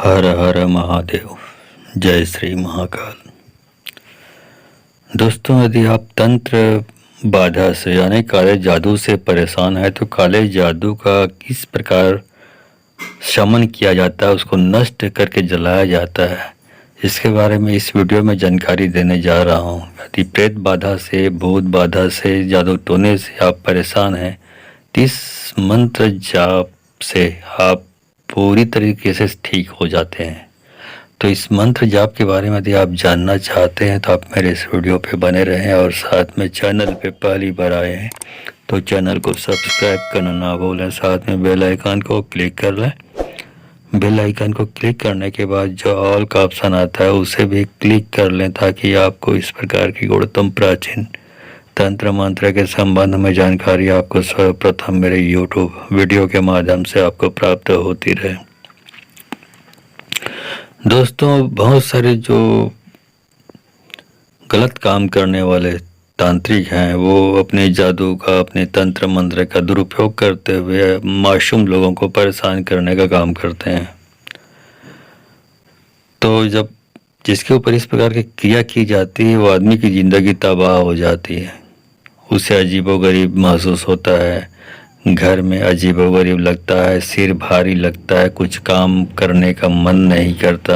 हर हर महादेव। जय श्री महाकाल। दोस्तों, यदि आप तंत्र बाधा से यानी काले जादू से परेशान है तो काले जादू का किस प्रकार शमन किया जाता है, उसको नष्ट करके जलाया जाता है, इसके बारे में इस वीडियो में जानकारी देने जा रहा हूँ। यदि प्रेत बाधा से, भूत बाधा से, जादू टोने से आप परेशान हैं तो इस मंत्र जाप से आप पूरी तरीके से ठीक हो जाते हैं। तो इस मंत्र जाप के बारे में यदि आप जानना चाहते हैं तो आप मेरे इस वीडियो पे बने रहें, और साथ में चैनल पे पहली बार आए हैं तो चैनल को सब्सक्राइब करना ना भूलें, साथ में बेल आइकन को क्लिक कर लें। बेल आइकन को क्लिक करने के बाद जो ऑल का ऑप्शन आता है उसे भी क्लिक कर लें, ताकि आपको इस प्रकार की गुणतम प्राचीन तंत्र मंत्र के संबंध में जानकारी आपको सर्वप्रथम मेरे YouTube वीडियो के माध्यम से आपको प्राप्त होती रहे। दोस्तों, बहुत सारे जो गलत काम करने वाले तांत्रिक हैं वो अपने जादू का, अपने तंत्र मंत्र का दुरुपयोग करते हुए मासूम लोगों को परेशान करने का काम करते हैं। तो जब जिसके ऊपर इस प्रकार की क्रिया की जाती है वो आदमी की ज़िंदगी तबाह हो जाती है, उसे अजीबोगरीब महसूस होता है, घर में अजीबोगरीब लगता है, सिर भारी लगता है, कुछ काम करने का मन नहीं करता।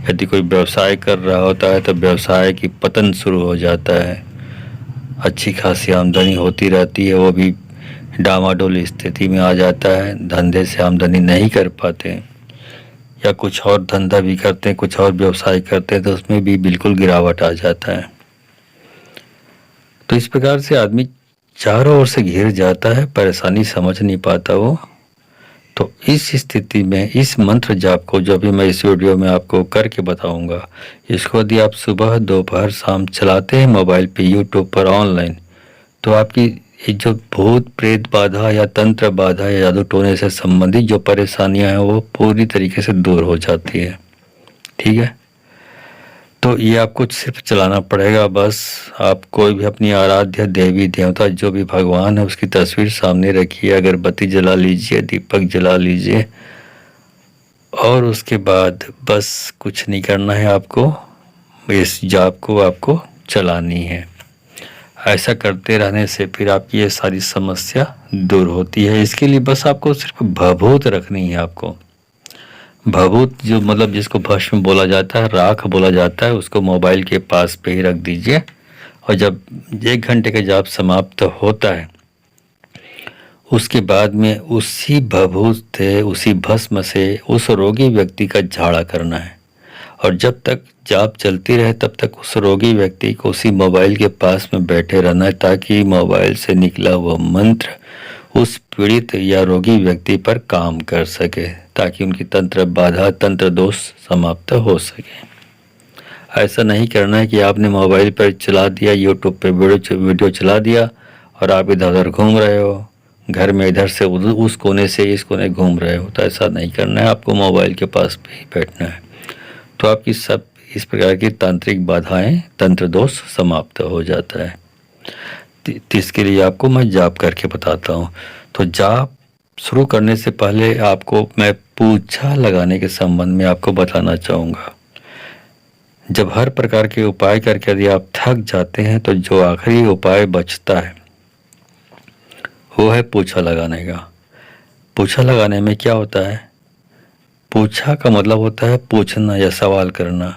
यदि कोई व्यवसाय कर रहा होता है तो व्यवसाय की पतन शुरू हो जाता है। अच्छी खासी आमदनी होती रहती है, वो भी डामाडोल स्थिति में आ जाता है, धंधे से आमदनी नहीं कर पाते, या कुछ और धंधा भी करते हैं, कुछ और व्यवसाय करते हैं तो उसमें भी बिल्कुल गिरावट आ जाता है। तो इस प्रकार से आदमी चारों ओर से घिर जाता है, परेशानी समझ नहीं पाता वो। तो इस स्थिति में इस मंत्र जाप को जो भी मैं इस वीडियो में आपको करके बताऊंगा, इसको यदि आप सुबह, दोपहर, शाम चलाते हैं मोबाइल पे, यूट्यूब पर ऑनलाइन, तो आपकी ये जो भूत प्रेत बाधा या तंत्र बाधा या जादू टोने से संबंधित जो परेशानियां हैं वो पूरी तरीके से दूर हो जाती है। ठीक है, तो ये आपको सिर्फ चलाना पड़ेगा। बस आप कोई भी अपनी आराध्य देवी देवता जो भी भगवान है उसकी तस्वीर सामने रखिए, अगरबत्ती जला लीजिए, दीपक जला लीजिए, और उसके बाद बस कुछ नहीं करना है आपको, इस जाप को आपको चलानी है। ऐसा करते रहने से फिर आपकी ये सारी समस्या दूर होती है। इसके लिए बस आपको सिर्फ भभूत रखनी है। आपको भभूत, जो मतलब जिसको भस्म बोला जाता है, राख बोला जाता है, उसको मोबाइल के पास पे ही रख दीजिए, और जब 1 घंटे का जाप समाप्त होता है उसके बाद में उसी भभूत से, उसी भस्म से उस रोगी व्यक्ति का झाड़ा करना है, और जब तक जाप चलती रहे तब तक उस रोगी व्यक्ति को उसी मोबाइल के पास में बैठे रहना है, ताकि मोबाइल से निकला हुआ मंत्र उस पीड़ित या रोगी व्यक्ति पर काम कर सके, ताकि उनकी तंत्र बाधा, तंत्र दोष समाप्त हो सके। ऐसा नहीं करना है कि आपने मोबाइल पर चला दिया, यूट्यूब पे वीडियो चला दिया और आप इधर उधर घूम रहे हो, घर में इधर से उस कोने से इस कोने घूम रहे हो। तो ऐसा नहीं करना है, आपको मोबाइल के पास पे ही बैठना है। तो आपकी सब इस प्रकार की तांत्रिक बाधाएं, तंत्र दोष समाप्त हो जाता है। इसके लिए आपको मैं जाप करके बताता हूँ। तो जाप शुरू करने से पहले आपको मैं पूछा लगाने के संबंध में आपको बताना चाहूँगा। जब हर प्रकार के उपाय करके यदि आप थक जाते हैं तो जो आखिरी उपाय बचता है वो है पूछा लगाने का। पूछा लगाने में क्या होता है? पूछा का मतलब होता है पूछना या सवाल करना।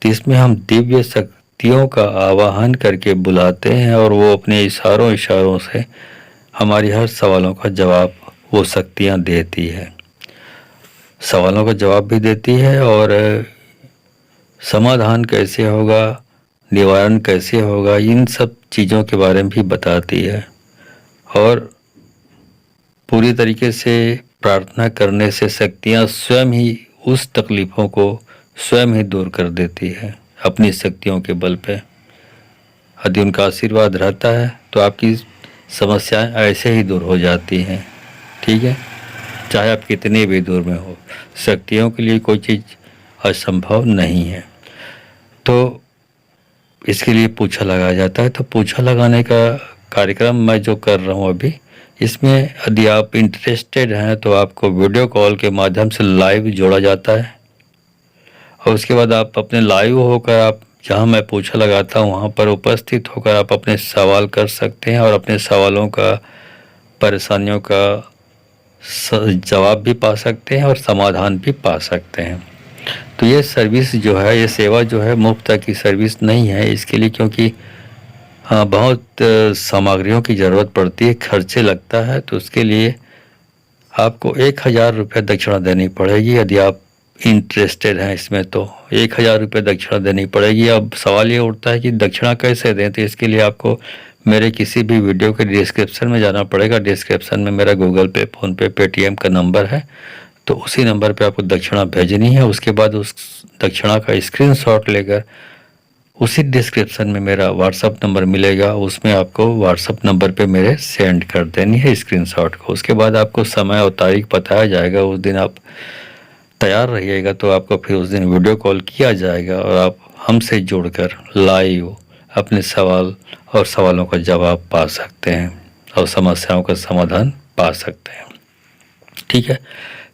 तो इसमें हम दिव्य शक्तियों का आवाहन करके बुलाते हैं, और वो अपने इशारों से हमारी हर सवालों का जवाब वो शक्तियाँ देती है। सवालों का जवाब भी देती है, और समाधान कैसे होगा, निवारण कैसे होगा, इन सब चीज़ों के बारे में भी बताती है। और पूरी तरीके से प्रार्थना करने से शक्तियाँ स्वयं ही उस तकलीफ़ों को स्वयं ही दूर कर देती है अपनी शक्तियों के बल पे। यदि उनका आशीर्वाद रहता है तो आपकी समस्याएं ऐसे ही दूर हो जाती हैं। ठीक है, चाहे आप कितने भी दूर में हो, शक्तियों के लिए कोई चीज़ असंभव नहीं है। तो इसके लिए पूछा लगाया जाता है। तो पूछा लगाने का कार्यक्रम मैं जो कर रहा हूँ अभी, इसमें यदि आप इंटरेस्टेड हैं तो आपको वीडियो कॉल के माध्यम से लाइव जोड़ा जाता है। और उसके बाद आप अपने लाइव होकर आप जहाँ मैं पूछा लगाता हूँ वहाँ पर उपस्थित होकर आप अपने सवाल कर सकते हैं और अपने सवालों का, परेशानियों का जवाब भी पा सकते हैं और समाधान भी पा सकते हैं। तो ये सर्विस जो है, ये सेवा जो है मुफ्त की सर्विस नहीं है इसके लिए, क्योंकि हाँ बहुत सामग्रियों की ज़रूरत पड़ती है, खर्चे लगता है। तो उसके लिए आपको 1000 रुपये दक्षिणा देनी पड़ेगी। यदि आप इंटरेस्टेड हैं इसमें तो 1000 रुपये दक्षिणा देनी पड़ेगी। अब सवाल ये उठता है कि दक्षिणा कैसे दें, तो इसके लिए आपको मेरे किसी भी वीडियो के डिस्क्रिप्शन में जाना पड़ेगा। डिस्क्रिप्शन में मेरा गूगल पे, फ़ोन पे, पेटीएम का नंबर है, तो उसी नंबर पे आपको दक्षिणा भेजनी है। उसके बाद उस दक्षिणा का स्क्रीनशॉट लेकर उसी डिस्क्रिप्शन में मेरा व्हाट्सअप नंबर मिलेगा, उसमें आपको व्हाट्सअप नंबर पे मेरे सेंड कर देनी है स्क्रीनशॉट को। उसके बाद आपको समय और तारीख बताया जाएगा, उस दिन आप तैयार रहिएगा तो आपको फिर उस दिन वीडियो कॉल किया जाएगा और आप हमसे जुड़कर लाइव अपने सवाल और सवालों का जवाब पा सकते हैं और समस्याओं का समाधान पा सकते हैं। ठीक है,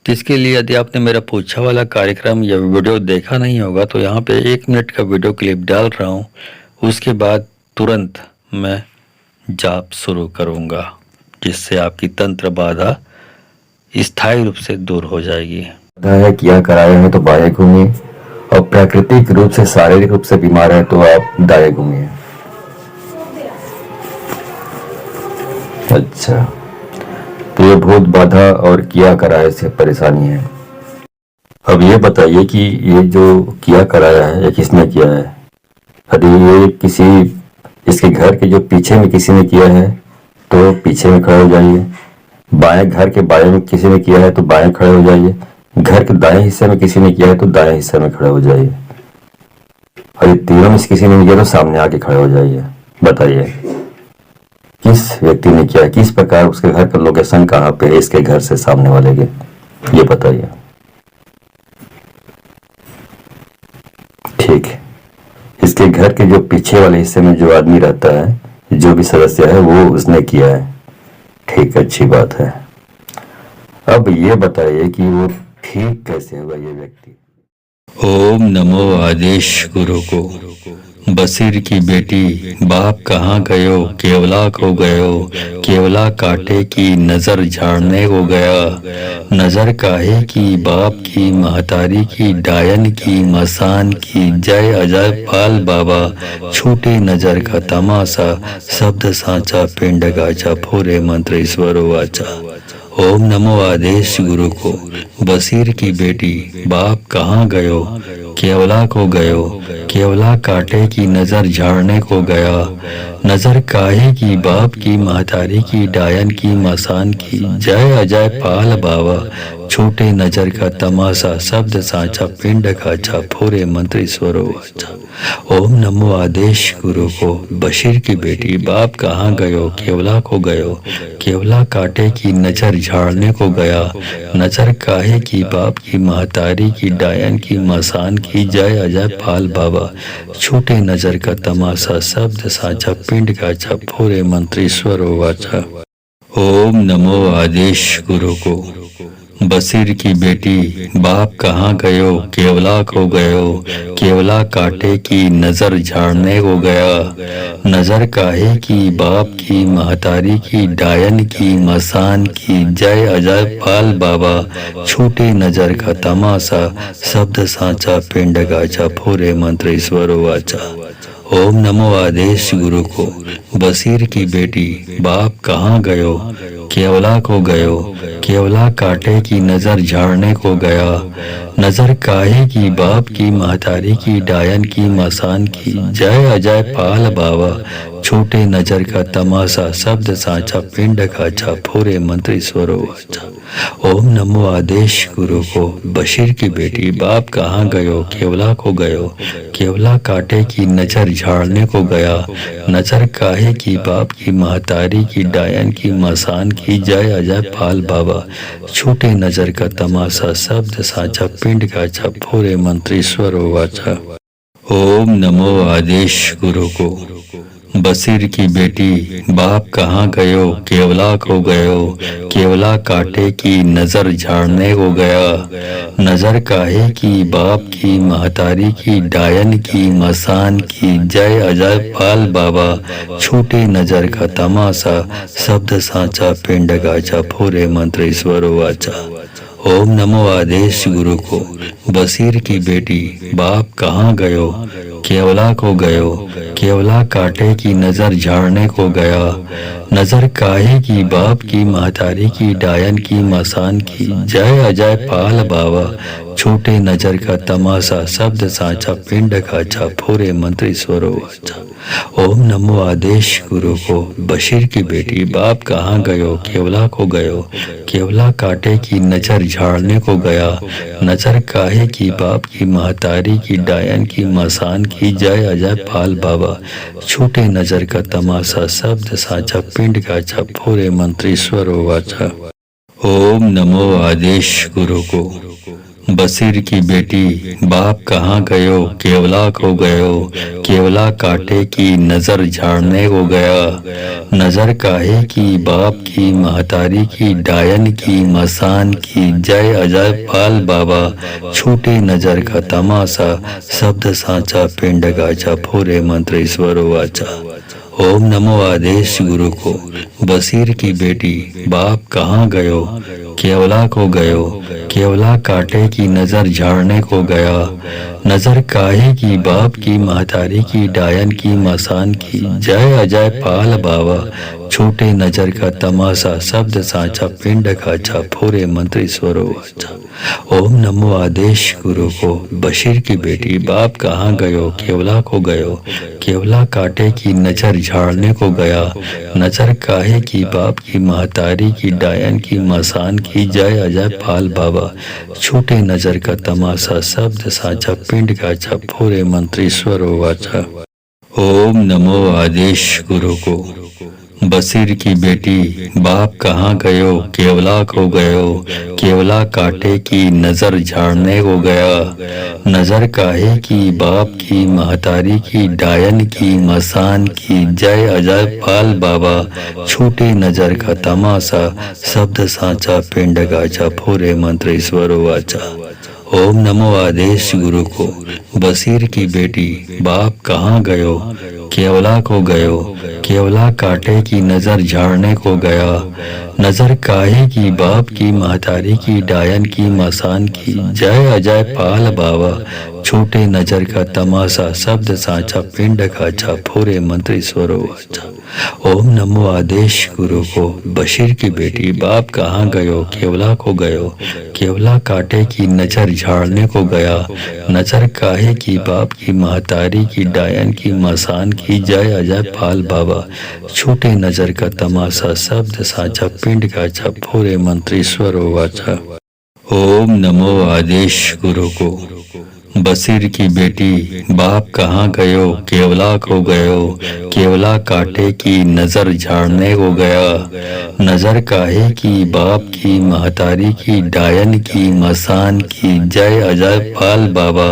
तो इसके लिए यदि आपने मेरा पूछा वाला कार्यक्रम या वीडियो देखा नहीं होगा तो यहाँ पे 1 मिनट का वीडियो क्लिप डाल रहा हूँ, उसके बाद तुरंत मैं जाप शुरू करूँगा, जिससे आपकी तंत्र बाधा स्थायी रूप से दूर हो जाएगी। किया कराए हैं तो बाएं घूमिए, और प्राकृतिक रूप से, शारीरिक रूप से बीमार है तो आप दाएं घूमिए। अच्छा, तो ये भूत बाधा और किया कराए से परेशानी है। अब ये बताइए कि ये जो किया कराया है ये किसने किया है? यदि ये किसी, इसके घर के जो पीछे में किसी ने किया है तो पीछे में खड़े हो जाइए। बाएं, घर के बाएं में किसी ने किया है तो बाएं खड़े हो जाइए। घर के दाएं हिस्से में किसी ने किया है तो दाएं हिस्से में खड़े हो जाइए। और ये तीनों में से किसी ने नहीं किया तो सामने आके खड़े हो जाइए। बताइए किस व्यक्ति ने किया है, किस प्रकार, उसके घर का लोकेशन कहाँ पे है, इसके घर से सामने वाले के, ये बताइए। ठीक है, इसके घर के जो पीछे वाले हिस्से में जो आदमी रहता है, जो भी सदस्य है, वो उसने किया है। ठीक, अच्छी बात है। अब ये बताइए कि वो ठीक कैसे हुआ ये व्यक्ति? ओम नमो आदेश गुरु को। बसीर की बेटी, बाप कहाँ गयो, केवला को गयो, केवला काटे की नजर झाड़ने को गया। नजर काहे की, बाप की, महतारी की, डायन की, मसान की, जय अजय पाल बाबा, छोटे नजर का तमाशा, शब्द सांचा, पिंड गाचा, फोरे मंत्र ईश्वर वाचा। ओम नमो आदेश गुरु को। बसीर की बेटी, बाप कहाँ गयो, केवला को गयो, केवला काटे की नजर झाड़ने को गया। नजर काहे की, बाप की, महतारी की, डायन की, मसान की, जय अजय पाल बाबा, छोटे नजर का तमाशा, शब्द सांचा, पिंड काचा, फोरे मंत्र ईश्वर वाचा। ओम नमो आदेश गुरु को। बशीर की बेटी, बाप कहाँ गयो, केवला को गयो, केवला काटे की नजर झाड़ने को गया। नजर काहे की, बाप की, महतारी की, डायन की, मसान की, जय अजय पाल बाबा, छोटे नजर का तमाशा, शब्द सांचा, पिंड काचा, फोरे मंत्र ईश्वर वाचा। ओम नमो आदेश गुरु को। बसीर की बेटी, बाप कहाँ गयो, केवला को गयो, केवला काटे की नजर झाड़ने को गया। नजर काहे की, बाप की, महतारी की, डायन की, मसान की, जय अजय पाल बाबा, छोटे नजर का तमाशा, शब्द सांचा, पिंड गाचा, फोरे मंत्र ईश्वर वाचा। ओम नमो आदेश गुरु को। बसीर की बेटी, बाप कहाँ गयो, केवला को गयो, केवला काटे की नजर झाड़ने को गया। नजर काहे की, बाप की, महतारी की, डायन की, मसान की, जय अजय पाल बाबा, छोटे नजर का तमाशा, शब्द सांचा, पिंड काचा, फोरे मंत्र ईश्वर वाचा। ओम नमो आदेश गुरु को। बशीर की बेटी, बाप कहाँ गयो, केवला को गयो, केवला काटे की नजर झाड़ने को गया। नजर काहे की, बाप की, महतारी की, डायन की, मसान की, जय अजय पाल बाबा, छोटे नजर का तमाशा, शब्द सांचा, पिंड काचा, फोरे मंत्र ईश्वर वाचा। ओम नमो आदेश गुरु को। बशीर की बेटी बाप कहाँ गयो, केवला को गयो, केवला कांटे की नजर झाड़ने को गया। नजर काहे की बाप की, महतारी की, डायन की, मसान की, जय अजय पाल बाबा, छोटे नजर का तमाशा, शब्द साचा, पिंड गाचा, फोरे मंत्र ईश्वर वाचा। ओम नमो आदेश गुरु को। बशीर की बेटी बाप कहाँ गयो, केवला को गयो, केवला कांटे की नजर झाड़ने को गया। नजर काहे की बाप की, महतारी की, डायन की, मसान की, जय अजय पाल बाबा, छोटे नजर का तमाशा, शब्द साचा, पिंड काचा, फोरे मंत्र ईश्वरो वाचा। ओम नमो आदेश गुरु को। बशीर की बेटी बाप कहाँ गयो, केवला को गयो, केवला कांटे की नजर झाड़ने को गया। नजर काहे की बाप की, महतारी की, डायन की, मसान की, जय अजय पाल बाबा, छोटे नजर का तमाशा, शब्द साचा, पिंड काचा, फोरे मंत्र ईश्वर वाचा। ओम नमो आदेश गुरु को। बशीर की बेटी बाप कहाँ गयो, केवला को गयो, केवला कांटे की नजर झाड़ने को गया। नजर काहे की बाप की, महतारी की, डायन की, मसान की, जय अजय पाल बाबा, छोटे नजर का तमाशा, शब्द साचा, पिंड गाचा, फोरे मंत्र ईश्वर वाचा। ओम नमो आदेश गुरु को। बशीर की बेटी बाप कहाँ गयो, केवला को गयो, केवला कांटे की नजर झाड़ने को गया। नजर काहे की बाप की, महतारी की, डायन की, मसान की, जय अजय पाल बाबा, छोटे नजर का तमाशा, शब्द साचा, पिंड काचा, फोरे मंत्र ईश्वर वाचा। ओम नमो आदेश गुरु को। बशीर की बेटी बाप कहाँ गयो, केवला को गयो, केवला कांटे की नजर झाड़ने को गया। नजर काहे की बाप की, महतारी की, डायन की, मसान की, जय अजय पाल बाबा, छोटे नजर का तमाशा, शब्द साचा, पिंड काचा, फोरे मंत्र ईश्वर वाचा। ओम नमो आदेश गुरु को। बशीर की बेटी बाप कहाँ गयो, केवला को गयो, केवला कांटे की नजर झाड़ने को गया। नजर काहे की बाप की, महतारी की, डायन की, मसान की, जय अजय पाल बाबा, छोटे नजर का तमाशा, शब्द साचा, पिंड गाचा, फोरे मंत्र ईश्वर वाचा। ओम नमो आदेश गुरु को। बशीर की बेटी बाप कहाँ गयो, केवला को गयो, केवला कांटे की नजर झाड़ने को गया। नजर काहे की बाप की, महतारी की, डायन की, मसान की, जय अजय पाल बाबा, छोटे नजर का तमाशा, शब्द साचा, पिंड काचा, फोरे मंत्र ईश्वर वाचा। ओम नमो आदेश गुरु को। बशीर की बेटी बाप कहाँ गयो, केवला को गयो, केवला कांटे की नजर झाड़ने को गया। नजर काहे की बाप की, महतारी की, डायन की, मसान की, जय अजय पाल बाबा, छोटे नजर का तमाशा, शब्द साचा, पिंड काचा, फोरे मंत्र ईश्वर वाचा। ओम नमो आदेश गुरु को। बशीर की बेटी बाप कहाँ गयो, केवला को गयो, केवला कांटे की नजर झाड़ने को गया। नजर काहे की बाप की, महतारी की, डायन की, मसान की, जय अजय पाल बाबा,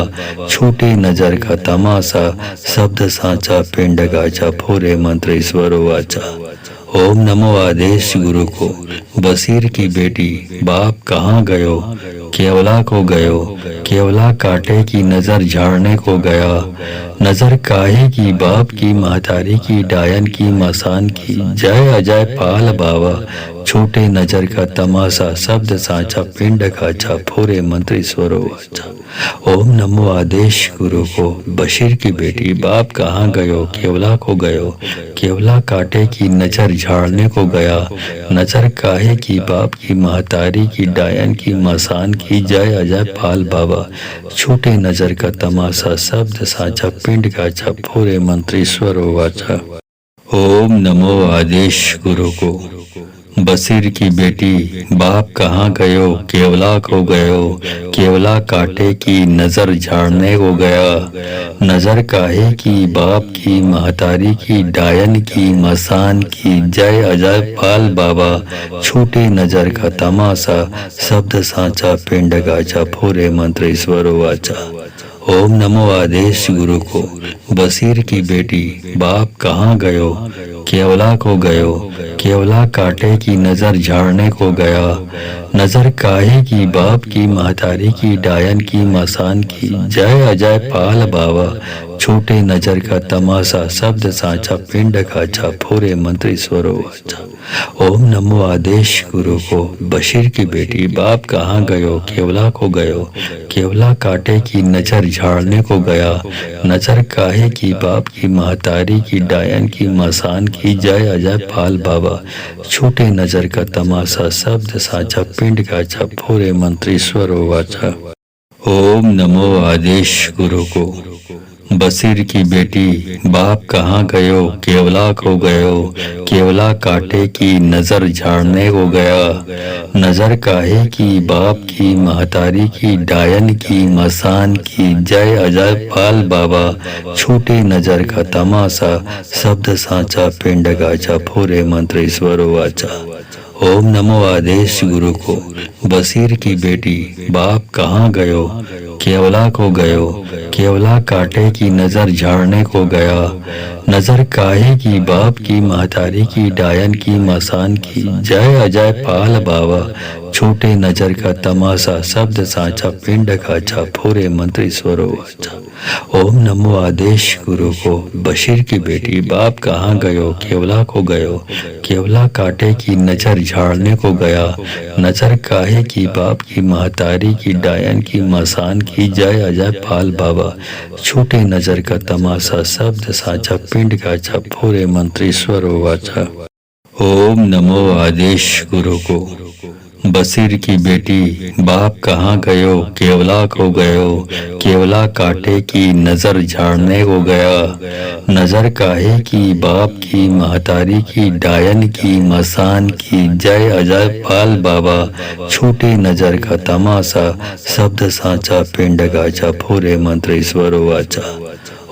छोटे नजर का तमाशा, शब्द साचा, पिंड गाचा, फोरे मंत्र ईश्वर वाचा। ओम नमो आदेश गुरु को। बशीर की बेटी बाप कहाँ गयो, केवला को गयो, केवला कांटे की नजर झाड़ने को गया। नजर काहे की बाप की, महतारी की, डायन की, मसान की, जय अजय पाल बाबा, छोटे नजर का तमाशा, शब्द साचा, पिंड काचा, फोरे मंत्र ईश्वर वाचा। ओम नमो आदेश गुरु को। बशीर की बेटी बाप कहाँ गयो, केवला को गयो, केवला कांटे की नजर झाड़ने को गया। नजर काहे की बाप की, महतारी की, डायन की, मसान की, जय अजय पाल बाबा, छोटे नजर का तमाशा, शब्द साचा, पिंड काचा, फोरे मंत्र ईश्वर वाचा। ओम नमो आदेश गुरु को। बशीर की बेटी बाप कहाँ गयो, केवला को गयो, केवला कांटे की नजर झाड़ने को गया। नजर काहे की बाप की, महतारी की, डायन की, मसान की, जय अजय पाल बाबा, छोटे नजर का तमाशा, शब्द साचा, पिंड गाचा, फोरे मंत्र ईश्वर वाचा। ओम नमो आदेश गुरु को, बशीर की बेटी बाप कहाँ गयो, केवला को गयो, केवला कांटे की नजर झाड़ने को गया, नजर काहे की बाप की महतारी की डायन की मसान की, जय अजय पाल बाबा, छोटे नजर का तमाशा, शब्द सांचा, पिंड खाचा, फोरे मंत्र ईश्वरो वाचा। ओम नमो आदेश गुरु को, बशीर की बेटी बाप कहाँ गयो, केवला को गयो, केवला कांटे की नजर झाड़ने को गया, नजर काहे की बाप की महतारी की डायन की मसान की, जय अजय पाल बाबा, छोटे नजर का तमाशा, शब्द साचा, पिंड काचा, फोरे मंत्र ईश्वरो वाचा। ओम नमो आदेश गुरु को, बशीर की बेटी बाप कहाँ गयो, केवला को गयो, केवला कांटे की नजर झाड़ने को गया, नजर काहे की बाप की महतारी की डायन की मसान की, जय अजय पाल बाबा, छोटे नजर का तमाशा, शब्द सांचा, पिंड गाचा, फोरे मंत्र ईश्वरो वाचा। ओम नमो आदेश गुरु को, बशीर की बेटी बाप कहाँ गयो, केवला को गयो, केवला कांटे की नजर झाड़ने को गया, नजर काहे की बाप की महतारी की डायन की मसान की, जय अजय पाल बाबा, छोटे नजर का तमाशा, शब्द सांचा, पिंड खाचा, फोरे मंत्र ईश्वरो वाचा। ओम नमो आदेश गुरु को, बशीर की बेटी बाप कहाँ गयो, केवला को गयो, केवला कांटे की नजर झाड़ने को गया, नजर काहे की बाप की महतारी की डायन की मसान की, जय अजय पाल बाबा, छोटे नजर का तमाशा, शब्द सांचा, पिंड काचा, फोरे मंत्र ईश्वरो वाचा। ओम नमो आदेश गुरु को, बशीर की बेटी बाप कहाँ गयो, केवला को गयो, केवला कांटे की नजर झाड़ने को गया, नजर काहे की बाप की महतारी की डायन की मसान की, जय अजय पाल बाबा, छोटे नजर का तमाशा, शब्द सांचा, पिंड गाचा, फोरे मंत्र ईश्वरो वाचा।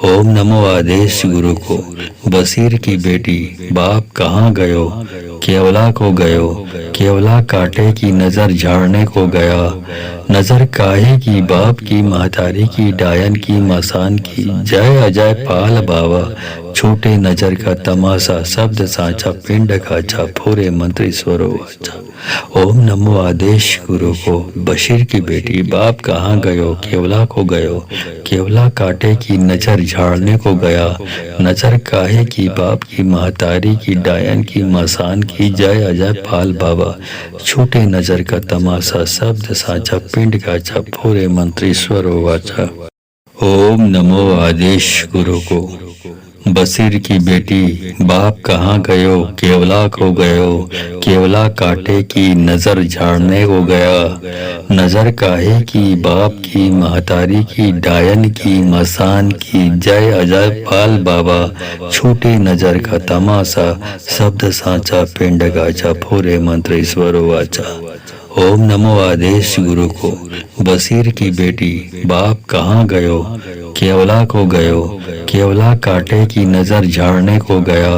ओम नमो आदेश गुरु को, बशीर की बेटी बाप कहाँ गयो, केवला को गयो, केवला कांटे की नजर झाड़ने को गया, नजर काहे की बाप की महतारी की डायन की मसान की, जय अजय पाल बाबा, छोटे नजर का तमाशा, शब्द सांचा, पिंड खाचा, फोरे मंत्र ईश्वरो वाचा। ओम नमो आदेश गुरु को, बशीर की बेटी बाप कहाँ गयो, केवला को गयो, केवला कांटे की नजर झाड़ने को गया, नजर काहे की बाप की महतारी की डायन की मसान की, जय अजय पाल बाबा, छोटे नजर का तमाशा, शब्द सांचा, पिंड काचा, फोरे मंत्र ईश्वरो वाचा। ओम नमो आदेश गुरु को, बशीर की बेटी बाप कहाँ गयो, केवला को गयो, केवला कांटे की नजर झाड़ने को गया, नजर काहे की बाप की महतारी की डायन की मसान की, जय अजय पाल बाबा, छोटे नजर का तमाशा, शब्द सांचा, पिंड गाचा, फोरे मंत्र ईश्वरो वाचा। ओम नमो आदेश गुरु को, बशीर की बेटी बाप कहाँ गयो, केवला को गयो, केवला कांटे की नजर झाड़ने को गया,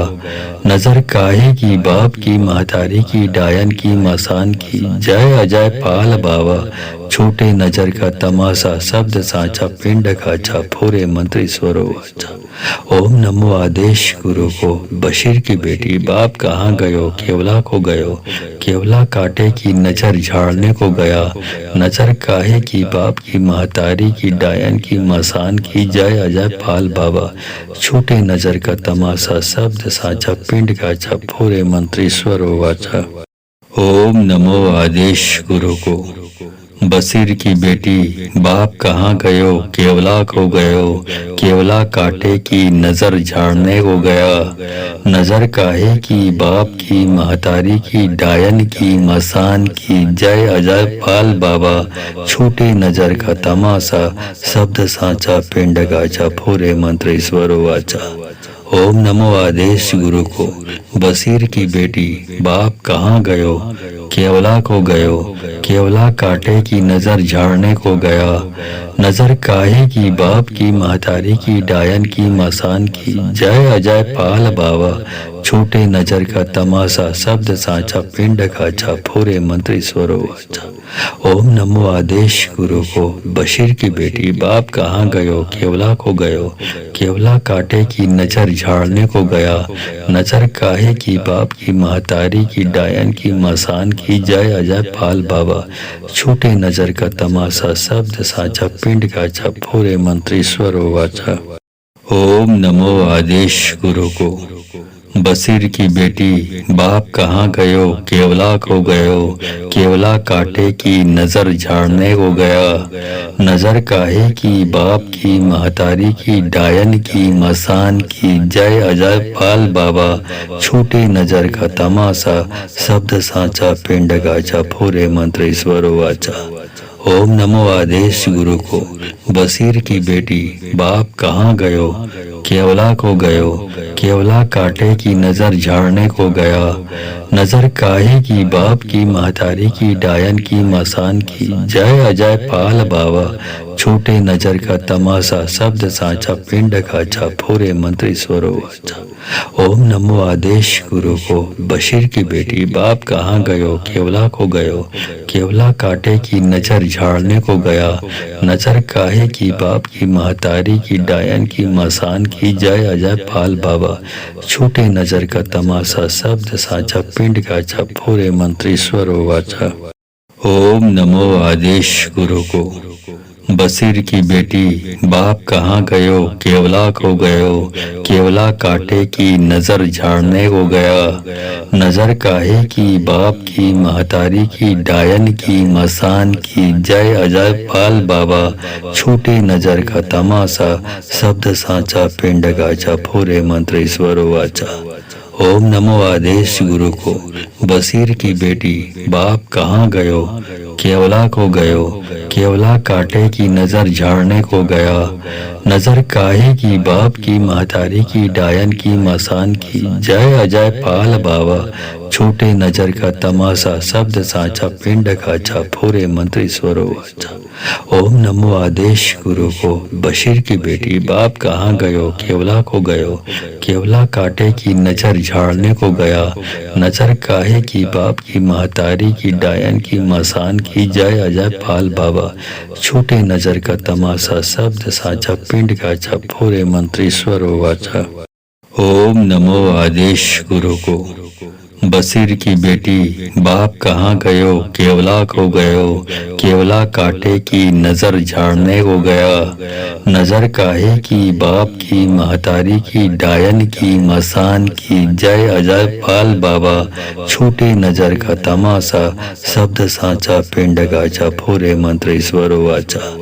नजर काहे की बाप की महतारी की डायन की मसान की, जय अजय पाल बाबा, छोटे नजर का तमाशा, शब्द सांचा, पिंड खाचा, फोरे मंत्र ईश्वरो वाचा। ओम नमो आदेश गुरु को, बशीर की बेटी बाप कहाँ गयो, केवला को गयो, केवला कांटे की नजर झाड़ने को गया, नजर काहे की बाप की महतारी की डायन की मसान की, जय अजय पाल बाबा, छोटे नजर का तमाशा, शब्द सांचा, पिंड काचा, फोरे मंत्र ईश्वरो वाचा। ओम नमो आदेश गुरु को, बशीर की बेटी बाप कहाँ गयो, केवला को गयो, केवला कांटे की नजर झाड़ने को गया, नजर काहे की बाप की महतारी की डायन की मसान की, जय अजय पाल बाबा, छोटे नजर का तमाशा, शब्द सांचा, पिंड गाचा, फोरे मंत्र ईश्वरो वाचा। ओम नमो आदेश गुरु को, बशीर की बेटी बाप कहाँ गयो, केवला को गयो, केवला कांटे की नजर झाड़ने को गया, नजर काहे की बाप की महतारी की डायन की मसान की, जय अजय पाल बाबा, छोटे नजर का तमाशा, शब्द सांचा, पिंड खाचा, फोरे मंत्र ईश्वरो वाचा। ओम नमो आदेश गुरु को, बशीर की बेटी बाप कहाँ गयो, केवला को गयो, केवला कांटे की नजर झाड़ने को गया, नजर काहे की बाप की महतारी की डायन की मसान की, जय अजय पाल बाबा, छोटे नजर का तमाशा, शब्द सांचा, पिंड काचा, फोरे मंत्र ईश्वर वाचा। ओम नमो आदेश गुरु को, बशीर की बेटी बाप कहाँ गयो, केवला को गयो, केवला कांटे की नजर झाड़ने को गया, नजर काहे की बाप की महतारी की डायन की मसान की, जय अजय पाल बाबा, छोटे नजर का तमाशा, शब्द सांचा, पिंड गाचा, फोरे मंत्र ईश्वर वाचा। ओम नमो आदेश गुरु को, बशीर की बेटी बाप कहाँ गयो, केवला को गयो, केवला कांटे की नजर झाड़ने को गया, नजर काहे की बाप की महतारी की डायन की मसान की, जय अजय पाल बाबा, छोटे नजर का तमाशा, शब्द सांचा, पिंड खाचा, फोरे मंत्र ईश्वरो वाचा। ओम नमो आदेश गुरु को, बशीर की बेटी बाप कहाँ गयो, केवला को गयो, केवला कांटे की नजर झाड़ने को गया, नजर काहे की बाप की महतारी की डायन की मसान की, जय अजय पाल बाबा, छोटे नजर का तमाशा, शब्द सांचा, पिंड काचा, फोरे मंत्र ईश्वर वाचा। ओम नमो आदेश गुरु को, बशीर की बेटी बाप कहाँ गयो, केवला को गयो, केवला कांटे की नजर झाड़ने को गया, नजर काहे की बाप की महतारी की डायन की मसान की, जय अजय पाल बाबा, छोटे नजर का तमाशा, शब्द सांचा, पिंड गाचा, फोरे मंत्र ईश्वर वाचा। ओम नमो आदेश गुरु को, बशीर की बेटी बाप कहाँ गयो, केवला को गयो, केवला कांटे की नजर झाड़ने को गया, नजर काहे की बाप की महतारी की डायन की मसान की, जय अजय पाल बाबा, छोटे नजर का तमाशा, शब्द सांचा, पिंड खाचा, फोरे मंत्र ईश्वर वाचा। ओम नमो आदेश गुरु को, बशीर की बेटी बाप कहाँ गयो, केवला को गयो, केवला कांटे की नजर झाड़ने को गया, नजर काहे की बाप की महतारी की डायन की मसान की, जय अजय पाल बाबा, छोटे नजर का तमाशा, शब्द सांचा, पिंड काचा, फोरे मंत्र ईश्वर वाचा। ओम नमो आदेश गुरु को, बशीर की बेटी बाप कहाँ गयो, केवला को गयो, केवला कांटे की नजर झाड़ने को गया, नजर काहे की बाप की महतारी की डायन की मसान की, जय अजय पाल बाबा, छोटे नजर का तमाशा, शब्द सांचा, पिंड गाचा, फोरे मंत्र ईश्वर वाचा।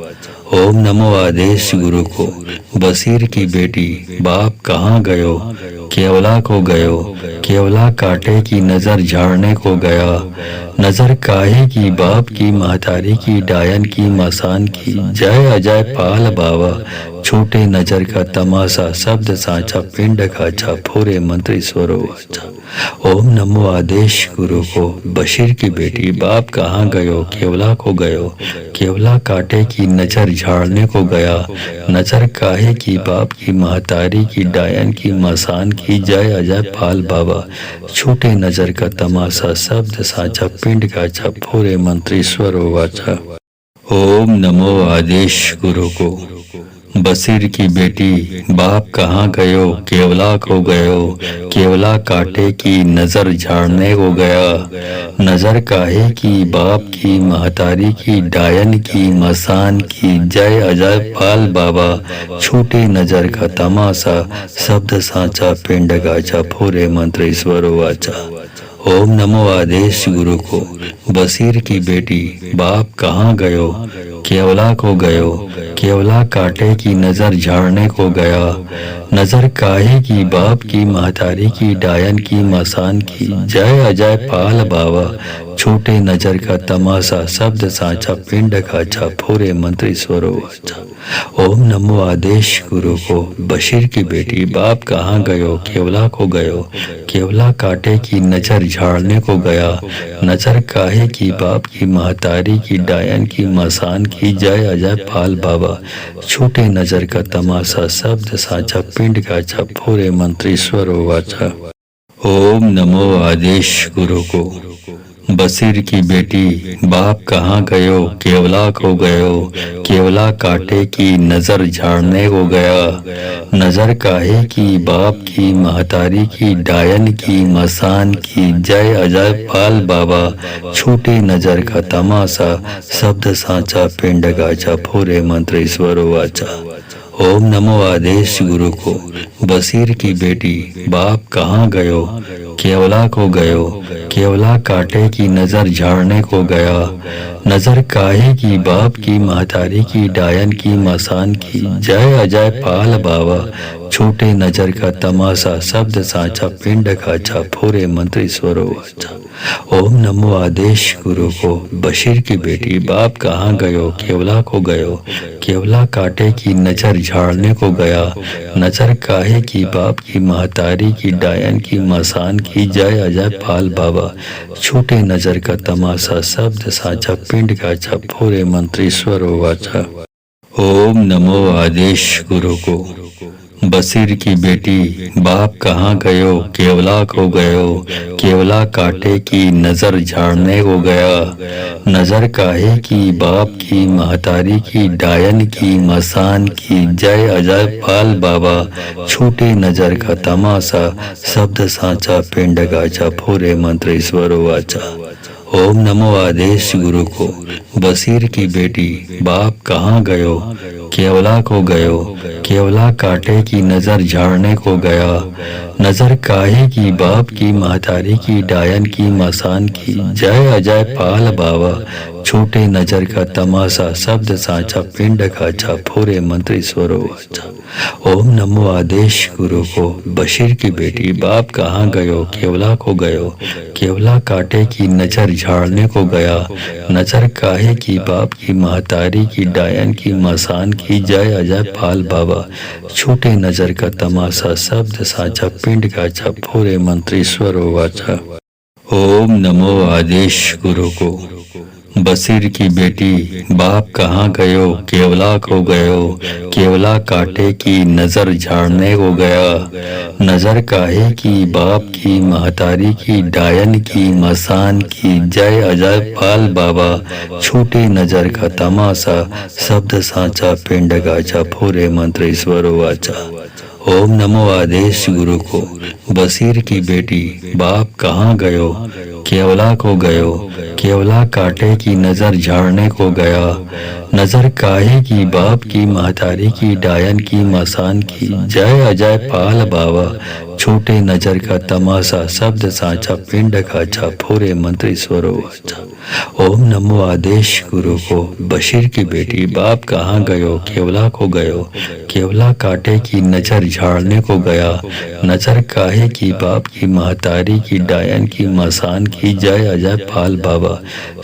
ओम नमो आदेश गुरु को, बशीर की बेटी बाप कहाँ गयो, केवला को गयो, केवला कांटे की नजर झाड़ने को गया, नजर काहे की बाप की महतारी की डायन की मसान की, जय अजय पाल बाबा, छोटे नजर का तमाशा, शब्द सांचा, पिंड खाचा, फोरे मंत्र ईश्वर वाचा। ओम नमो आदेश गुरु को, बशीर की बेटी बाप कहाँ गयो, केवला को गयो, केवला कांटे की नजर झाड़ने को गया, नजर काहे की बाप की महतारी की डायन की मसान की, जय अजय पाल बाबा, छोटे नजर का तमाशा, शब्द सांचा, पिंड काचा, फोरे मंत्र ईश्वर वाचा। ओम नमो आदेश गुरु को, बशीर की बेटी बाप कहाँ गयो, केवला को गयो, केवला कांटे की नजर झाड़ने को गया, नजर काहे की बाप की महतारी की डायन की मसान की, जय अजय पाल बाबा, छोटे नजर का तमाशा, शब्द सांचा, पिंड गाचा, फोरे मंत्र ईश्वर वाचा। ओम नमो आदेश गुरु को, बशीर की बेटी बाप कहाँ गयो, केवला को गयो, केवला कांटे की नजर झाड़ने को गया, नजर काहे की बाप की महतारी की डायन की मसान की जय अजय पाल बाबा छोटे नजर का तमाशा शब्द साचा पिंड खाचा फोरे मंत्र ईश्वरो वाचा। ओम नमो आदेश गुरु को बशीर की बेटी बाप कहाँ गयो केवला को गयो केवला काटे की नजर झाड़ने को गया नजर काहे की बाप की महतारी की डायन की मसान की जय अजय पाल बाबा छोटे नजर का तमाशा शब्द साचा पिंड काचा फोरे मंत्र ईश्वर वाचा। ओम नमो आदेश गुरु को बशीर की बेटी बाप कहाँ गयो केवला को गयो केवला काटे की नजर झाड़ने को गया नजर काहे की बाप की महतारी की डायन की मसान की जय अजय पाल बाबा छोटे नजर का तमाशा शब्द साचा पिंड गाचा फोरे मंत्र ईश्वर वाचा। ओम नमो आदेश गुरु को बशीर की बेटी बाप कहाँ गयो केवला को गयो केवला काटे की नजर झाड़ने को गया नजर काहे की बाप की महतारी की डायन की मसान की जय अजय पाल बाबा छोटे नजर का तमाशा शब्द साचा पिंड खाचा फोरे मंत्र ईश्वर वाचा। ओम नमो आदेश गुरु को बशीर की बेटी बाप कहाँ गयो केवला को गयो केवला काटे की नजर झाड़ने को गया नजर काहे की बाप की महतारी की डायन की मसान की जय अजय पाल बाबा छोटे नजर का तमाशा शब्द साचा पिंड काचा फोरे मंत्र ईश्वर वाचा। ओम नमो आदेश गुरु को बशीर की बेटी बाप कहाँ गयो केवला को गयो केवला काटे की नजर झाड़ने को गया नजर काहे की बाप की महतारी की डायन की मसान की जय अजय पाल बाबा छोटे नजर का तमाशा शब्द साचा पिंड गाचा फोरे मंत्र ईश्वर वाचा। ओम नमो आदेश गुरु को बशीर की बेटी बाप कहाँ गयो केवला को गयो केवला काटे की नजर झाड़ने को गया नजर काहे की बाप की महतारी की डायन की मसान की जय अजय पाल बाबा छोटे नजर का तमाशा शब्द साचा पिंड खाचा फोरे मंत्र ईश्वर वाचा। ओम नमो आदेश गुरु को बशीर की बेटी बाप कहाँ गयो केवला को गयो केवला काटे की नजर झाड़ने को गया नजर काहे की बाप की महतारी की डायन की मसान की जय अजय पाल बाबा छोटे नजर का तमाशा शब्द साचा पिंड काचा फोरे मंत्र ईश्वर वाचा। ओम नमो आदेश गुरु को बशीर की बेटी बाप कहाँ गयो केवला को गयो केवला काटे की नजर झाड़ने को गया नजर काहे की बाप की महतारी की डायन की मसान की जय अजय पाल बाबा छोटे नजर का तमाशा शब्द साचा पिंड गाचा फोरे मंत्र ईश्वर वाचा। ओम नमो आदेश गुरु को बशीर की बेटी बाप कहाँ गयो केवला को गयो केवला काटे की नजर झाड़ने को गया नजर काहे की बाप की महतारी की डायन की मसान की जय अजय पाल बाबा छोटे नजर का तमाशा शब्द साचा पिंड खाचा फोरे मंत्र ईश्वर वाचा। ओम नमो आदेश गुरु को बशीर की बेटी बाप कहाँ गयो केवला को गयो केवला काटे की नजर झाड़ने को गया नजर काहे की बाप की महतारी की डायन की मसान की जय अजय पाल बाबा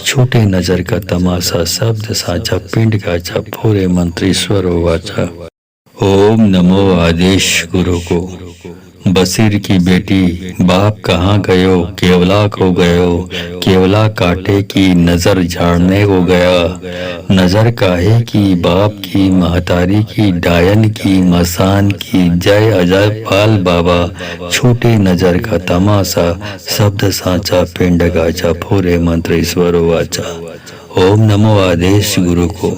छोटे नजर का तमाशा शब्द साचा पिंड काचा फोरे मंत्र ईश्वर वाचा। ओम नमो आदेश गुरु को बशीर की बेटी बाप कहाँ गयो केवला को गयो केवला काटे की नजर झाड़ने को गया नजर काहे की बाप की महतारी की डायन की मसान की जय अजय पाल बाबा छोटे नजर का तमाशा शब्द साचा पिंड गाचा फोरे मंत्र ईश्वर वाचा। ओम नमो आदेश गुरु को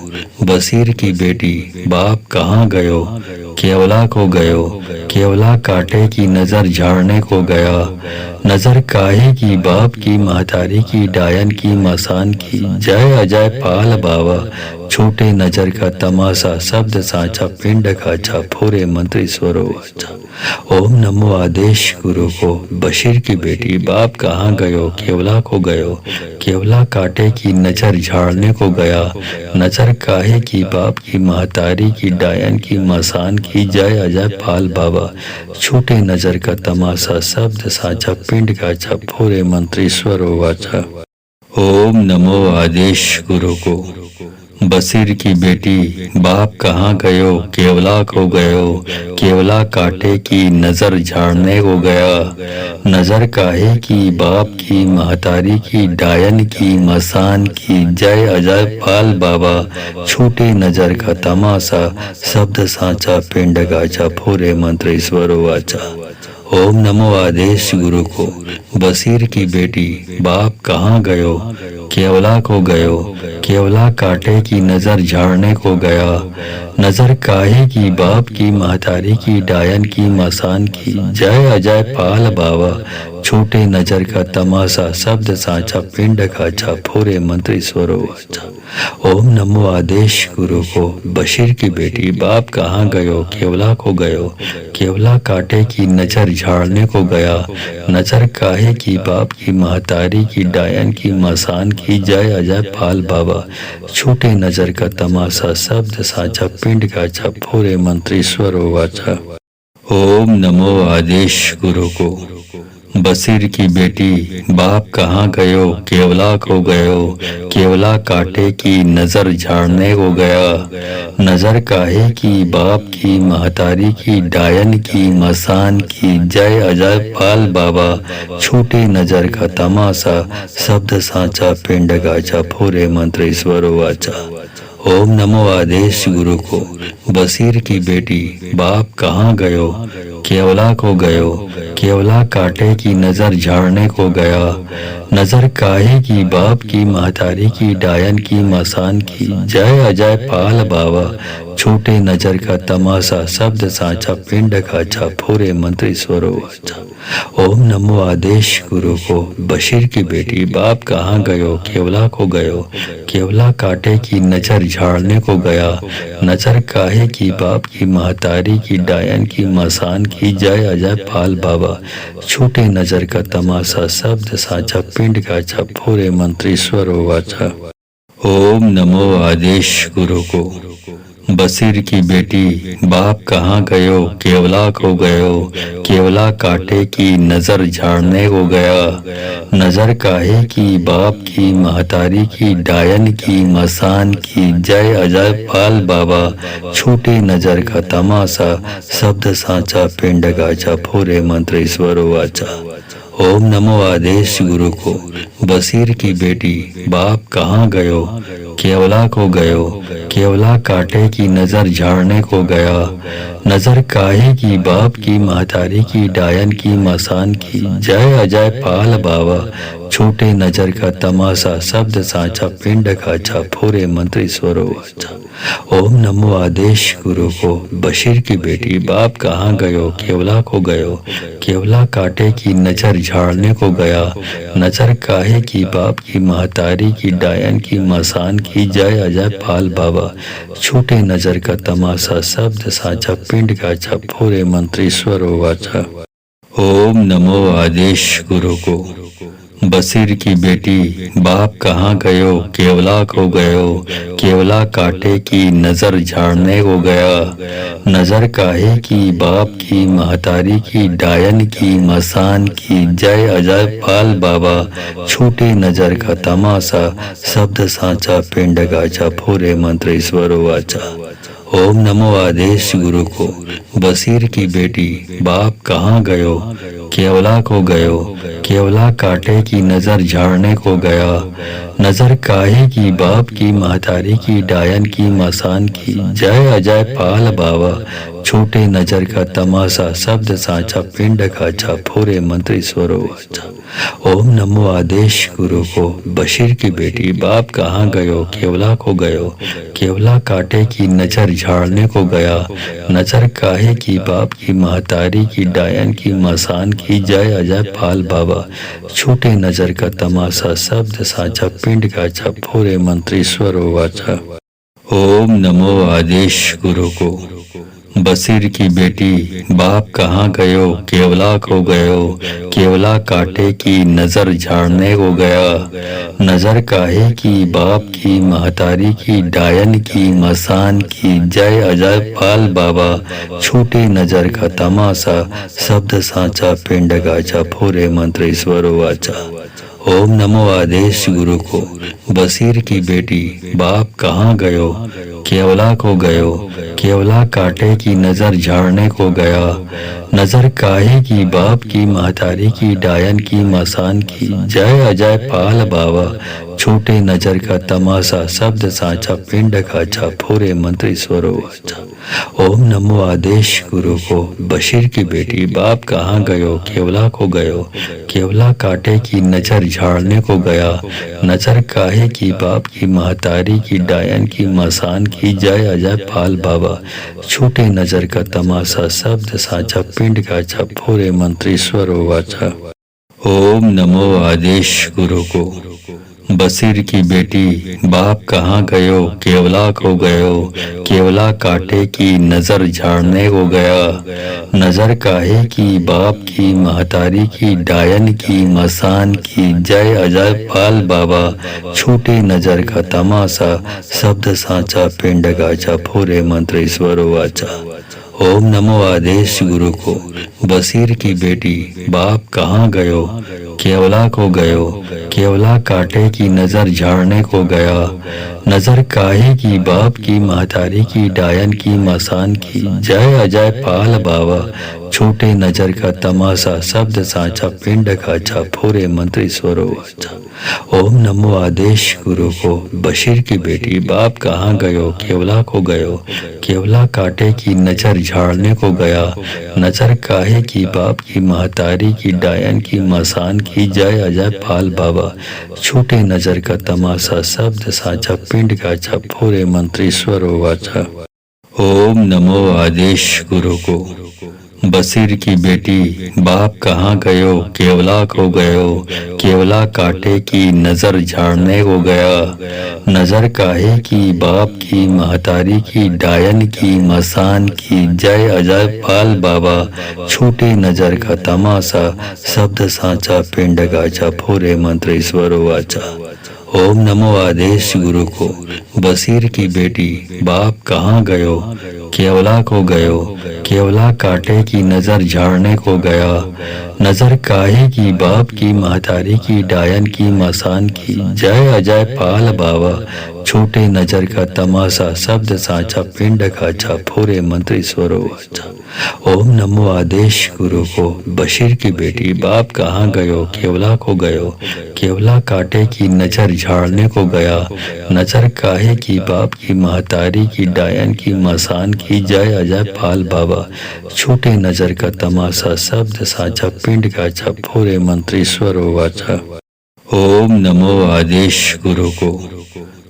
बशीर की बेटी बाप कहाँ गयो केवला को गयो केवला काटे की नजर झाड़ने को गया नजर काहे की बाप की महतारी की डायन की मसान की जय अजय पाल बाबा छोटे नजर का तमाशा शब्द साचा पिंड का छाफोरे मंत्र ईश्वरो वाचा। ओम नमो आदेश गुरु को बशीर की बेटी बाप कहाँ गयो केवला को गयो केवला काटे की नजर झाड़ने को गया नजर काहे की बाप की महतारी की डायन की मसान की जय अजय पाल बाबा छोटे नजर का तमाशा शब्द साचा पिंड का छाफोरे मंत्र ईश्वर वाचा। ओम नमो आदेश गुरु को बशीर की बेटी बाप कहाँ गयो केवला को गयो केवला काटे की नजर झाड़ने को गया नजर काहे की बाप की महतारी की डायन की मसान की जय अजय पाल बाबा छोटे नजर का तमाशा शब्द साचा पिंड गाचा फोरे मंत्र ईश्वर वाचा। ओम नमो आदेश गुरु को बशीर की बेटी बाप कहाँ गयो केवला को गयो केवला काटे की नजर झाड़ने को गया नजर काहे की बाप की महतारी की डायन की मसान की जय अजय पाल बाबा छोटे नजर का तमाशा शब्द साचा पिंड का छाफोरे मंत्र ईश्वरो वाचा। ओम नमो आदेश गुरु को बशीर की बेटी बाप कहाँ गयो केवला को गयो केवला काटे की नजर झाड़ने को गया नजर काहे की बाप की महतारी की डायन की मसान की जय अजय पाल बाबा छोटे नजर का तमाशा शब्द साचा पिंड का छाफोरे मंत्र ईश्वर वाचा। ओम नमो आदेश गुरु को बशीर की बेटी बाप कहाँ गयो केवला को गयो केवला काटे की नजर झाड़ने को गया नजर काहे की बाप की महतारी की डायन की मसान की जय अजय पाल बाबा छोटे नजर का तमाशा शब्द साचा पिंड गाचा फोरे मंत्र ईश्वर वाचा। ओम नमो आदेश गुरु को बशीर की बेटी बाप कहाँ गयो केवला को गयो केवला काटे की नजर झाड़ने को गया नजर काहे की बाप की महतारी की डायन की मसान की जय अजय पाल बाबा छोटे नजर का तमाशा शब्द साचा पिंड का छाफोरे मंत्र ईश्वर वाचा। ओम नमो आदेश गुरु को बशीर की बेटी बाप कहाँ गयो केवला को गयो केवला काटे की नजर झाड़ने को गया नजर काहे की बाप की महतारी की डायन की मसान की जय अजय पाल बाबा छोटे नजर का तमाशा शब्द साचा पिंड का छाफोरे मंत्र ईश्वर वाचा। ओम नमो आदेश गुरु को बशीर की बेटी बाप कहाँ गयो केवला को गयो केवला काटे की नजर झाड़ने को गया नजर काहे की बाप की महतारी की डायन की मसान की जय अजय पाल बाबा छोटे नजर का तमाशा शब्द साचा पिंड गाचा फोरे मंत्र ईश्वर वाचा। ओम नमो आदेश गुरु को बशीर की बेटी बाप कहाँ गयो केवला को गयो केवला काटे की नजर झाड़ने को गया नजर काहे की बाप की महतारी की डायन की मसान की जय अजय पाल बाबा छोटे नजर का तमाशा शब्द साचा पिंड का छाफोरे मंत्र ईश्वर वाचा। ओम नमो आदेश गुरु को बशीर की बेटी बाप कहाँ गयो केवला को गयो केवला काटे की नजर झाड़ने को गया नजर काहे की बाप की महतारी की डायन की मसान की जय अजय पाल बाबा छोटे नजर का तमाशा शब्द साचा पिंड का छाफोरे मंत्र ईश्वर वाचा। ओम नमो आदेश गुरु को बशीर की बेटी बाप कहाँ गयो केवला को गयो केवला काटे की नजर झाड़ने को गया नजर काहे की बाप की महतारी की डायन की मसान की जय अजय पाल बाबा छोटे नजर का तमाशा शब्द साचा पिंड गाचा फोरे मंत्र ईश्वर वाचा। ओम नमो आदेश गुरु को बशीर की बेटी बाप कहाँ गयो केवला को गयो केवला काटे की नजर झाड़ने को गया नजर काहे की बाप की महतारी की डायन की मसान की जय अजय पाल बाबा छोटे नजर का तमाशा शब्द साचा पिंड का छाफोरे मंत्र ईश्वर वाचा। ओम नमो आदेश गुरु को बशीर की बेटी बाप कहाँ गयो केवला को गयो केवला काटे की नजर झाड़ने को गया नजर काहे की बाप की महतारी की डायन की मसान की जय अजय पाल बाबा छोटे नजर का तमाशा शब्द साचा पिंड का छाफोरे मंत्र ईश्वर वाचा। ओम नमो आदेश गुरु को। बशीर की बेटी बाप कहाँ गयो, केवला को गयो, केवला कांटे की नजर झाड़ने को गया। नजर काहे की बाप की, महतारी की, डायन की, मसान की, जय अजय पाल बाबा, छूटे नजर का तमाशा, शब्द साचा पिंड गाचा, फोरे मंत्र ईश्वर वाचा। ओम नमो आदेश गुरु को। बशीर की बेटी बाप कहाँ गयो, केवला को गयो, केवला कांटे की नजर झाड़ने को गया। नजर काहे की बाप की, महतारी की, डायन की, मसान की, जय अजय पाल बाबा, छोटे नजर का तमाशा, शब्द साचा पिंड काचा, फोरे मंत्र ईश्वर वाचा। ओम नमो आदेश गुरु को। बशीर की बेटी बाप कहाँ गयो, केवला को गयो, केवला कांटे की नजर झाड़ने को गया। नजर काहे की बाप की, महतारी की, डायन की, मसान की, जय अजय पाल बाबा, छोटे नजर का तमाशा, शब्द साचा पिंड काचा, फोरे मंत्र ईश्वर वाचा। ओम नमो आदेश गुरु को। बशीर की बेटी बाप कहाँ गयो, केवला को गयो, केवला कांटे की नजर झाड़ने को गया। नजर काहे की बाप की, महतारी की, डायन की, मसान की, जय अजय पाल बाबा, छोटे नजर का तमाशा, शब्द साचा पिंड गाचा, फोरे मंत्र ईश्वर वाचा। ओम नमो आदेश गुरु को। बशीर की बेटी बाप कहाँ गयो, केवला को गयो, केवला कांटे की नजर झाड़ने को गया। नजर काहे की बाप की, महतारी की, डायन की, मसान की, जय अजय पाल बाबा, छोटे नजर का तमाशा, शब्द साचा पिंड काचा, फोरे मंत्र ईश्वर वाचा। ओम नमो आदेश गुरु को। बशीर की बेटी बाप कहाँ गयो, केवला को गयो, केवला कांटे की नजर झाड़ने को गया। नजर काहे की बाप की, महतारी की, डायन की, मसान की, जय अजय पाल बाबा, छोटे नजर का तमाशा, शब्द साचा पिंड काचा, फोरे मंत्र ईश्वर वाचा। ओम नमो आदेश गुरु को। बशीर की बेटी बाप कहाँ गयो, केवला को गयो, केवला कांटे की नजर झाड़ने को गया। नजर काहे की बाप की, महतारी की, डायन की, मसान की, जय अजय पाल बाबा, छोटे नजर का तमाशा, शब्द साचा पिंड गाचा, फोरे मंत्र ईश्वर वाचा। ओम नमो आदेश गुरु को। बशीर की बेटी बाप कहाँ गयो, केवला को गयो, केवला कांटे की नजर झाड़ने को गया। नजर काहे की बाप की, महतारी की, डायन की, मसान की, जय अजय पाल बाबा, छोटे नजर का तमाशा, शब्द साचा पिंड काचा, फोरे मंत्र ईश्वर वाचा। ओम नमो आदेश गुरु को। बशीर की बेटी बाप कहाँ गयो, केवला को गयो, केवला कांटे की नजर झाड़ने को गया। नजर काहे की बाप की, महतारी की, डायन की, मसान की, जय अजय पाल बाबा, छोटे नजर का तमाशा, शब्द साचा पिंड काचा, फोरे मंत्र ईश्वर वाचा। ओम नमो आदेश गुरु को।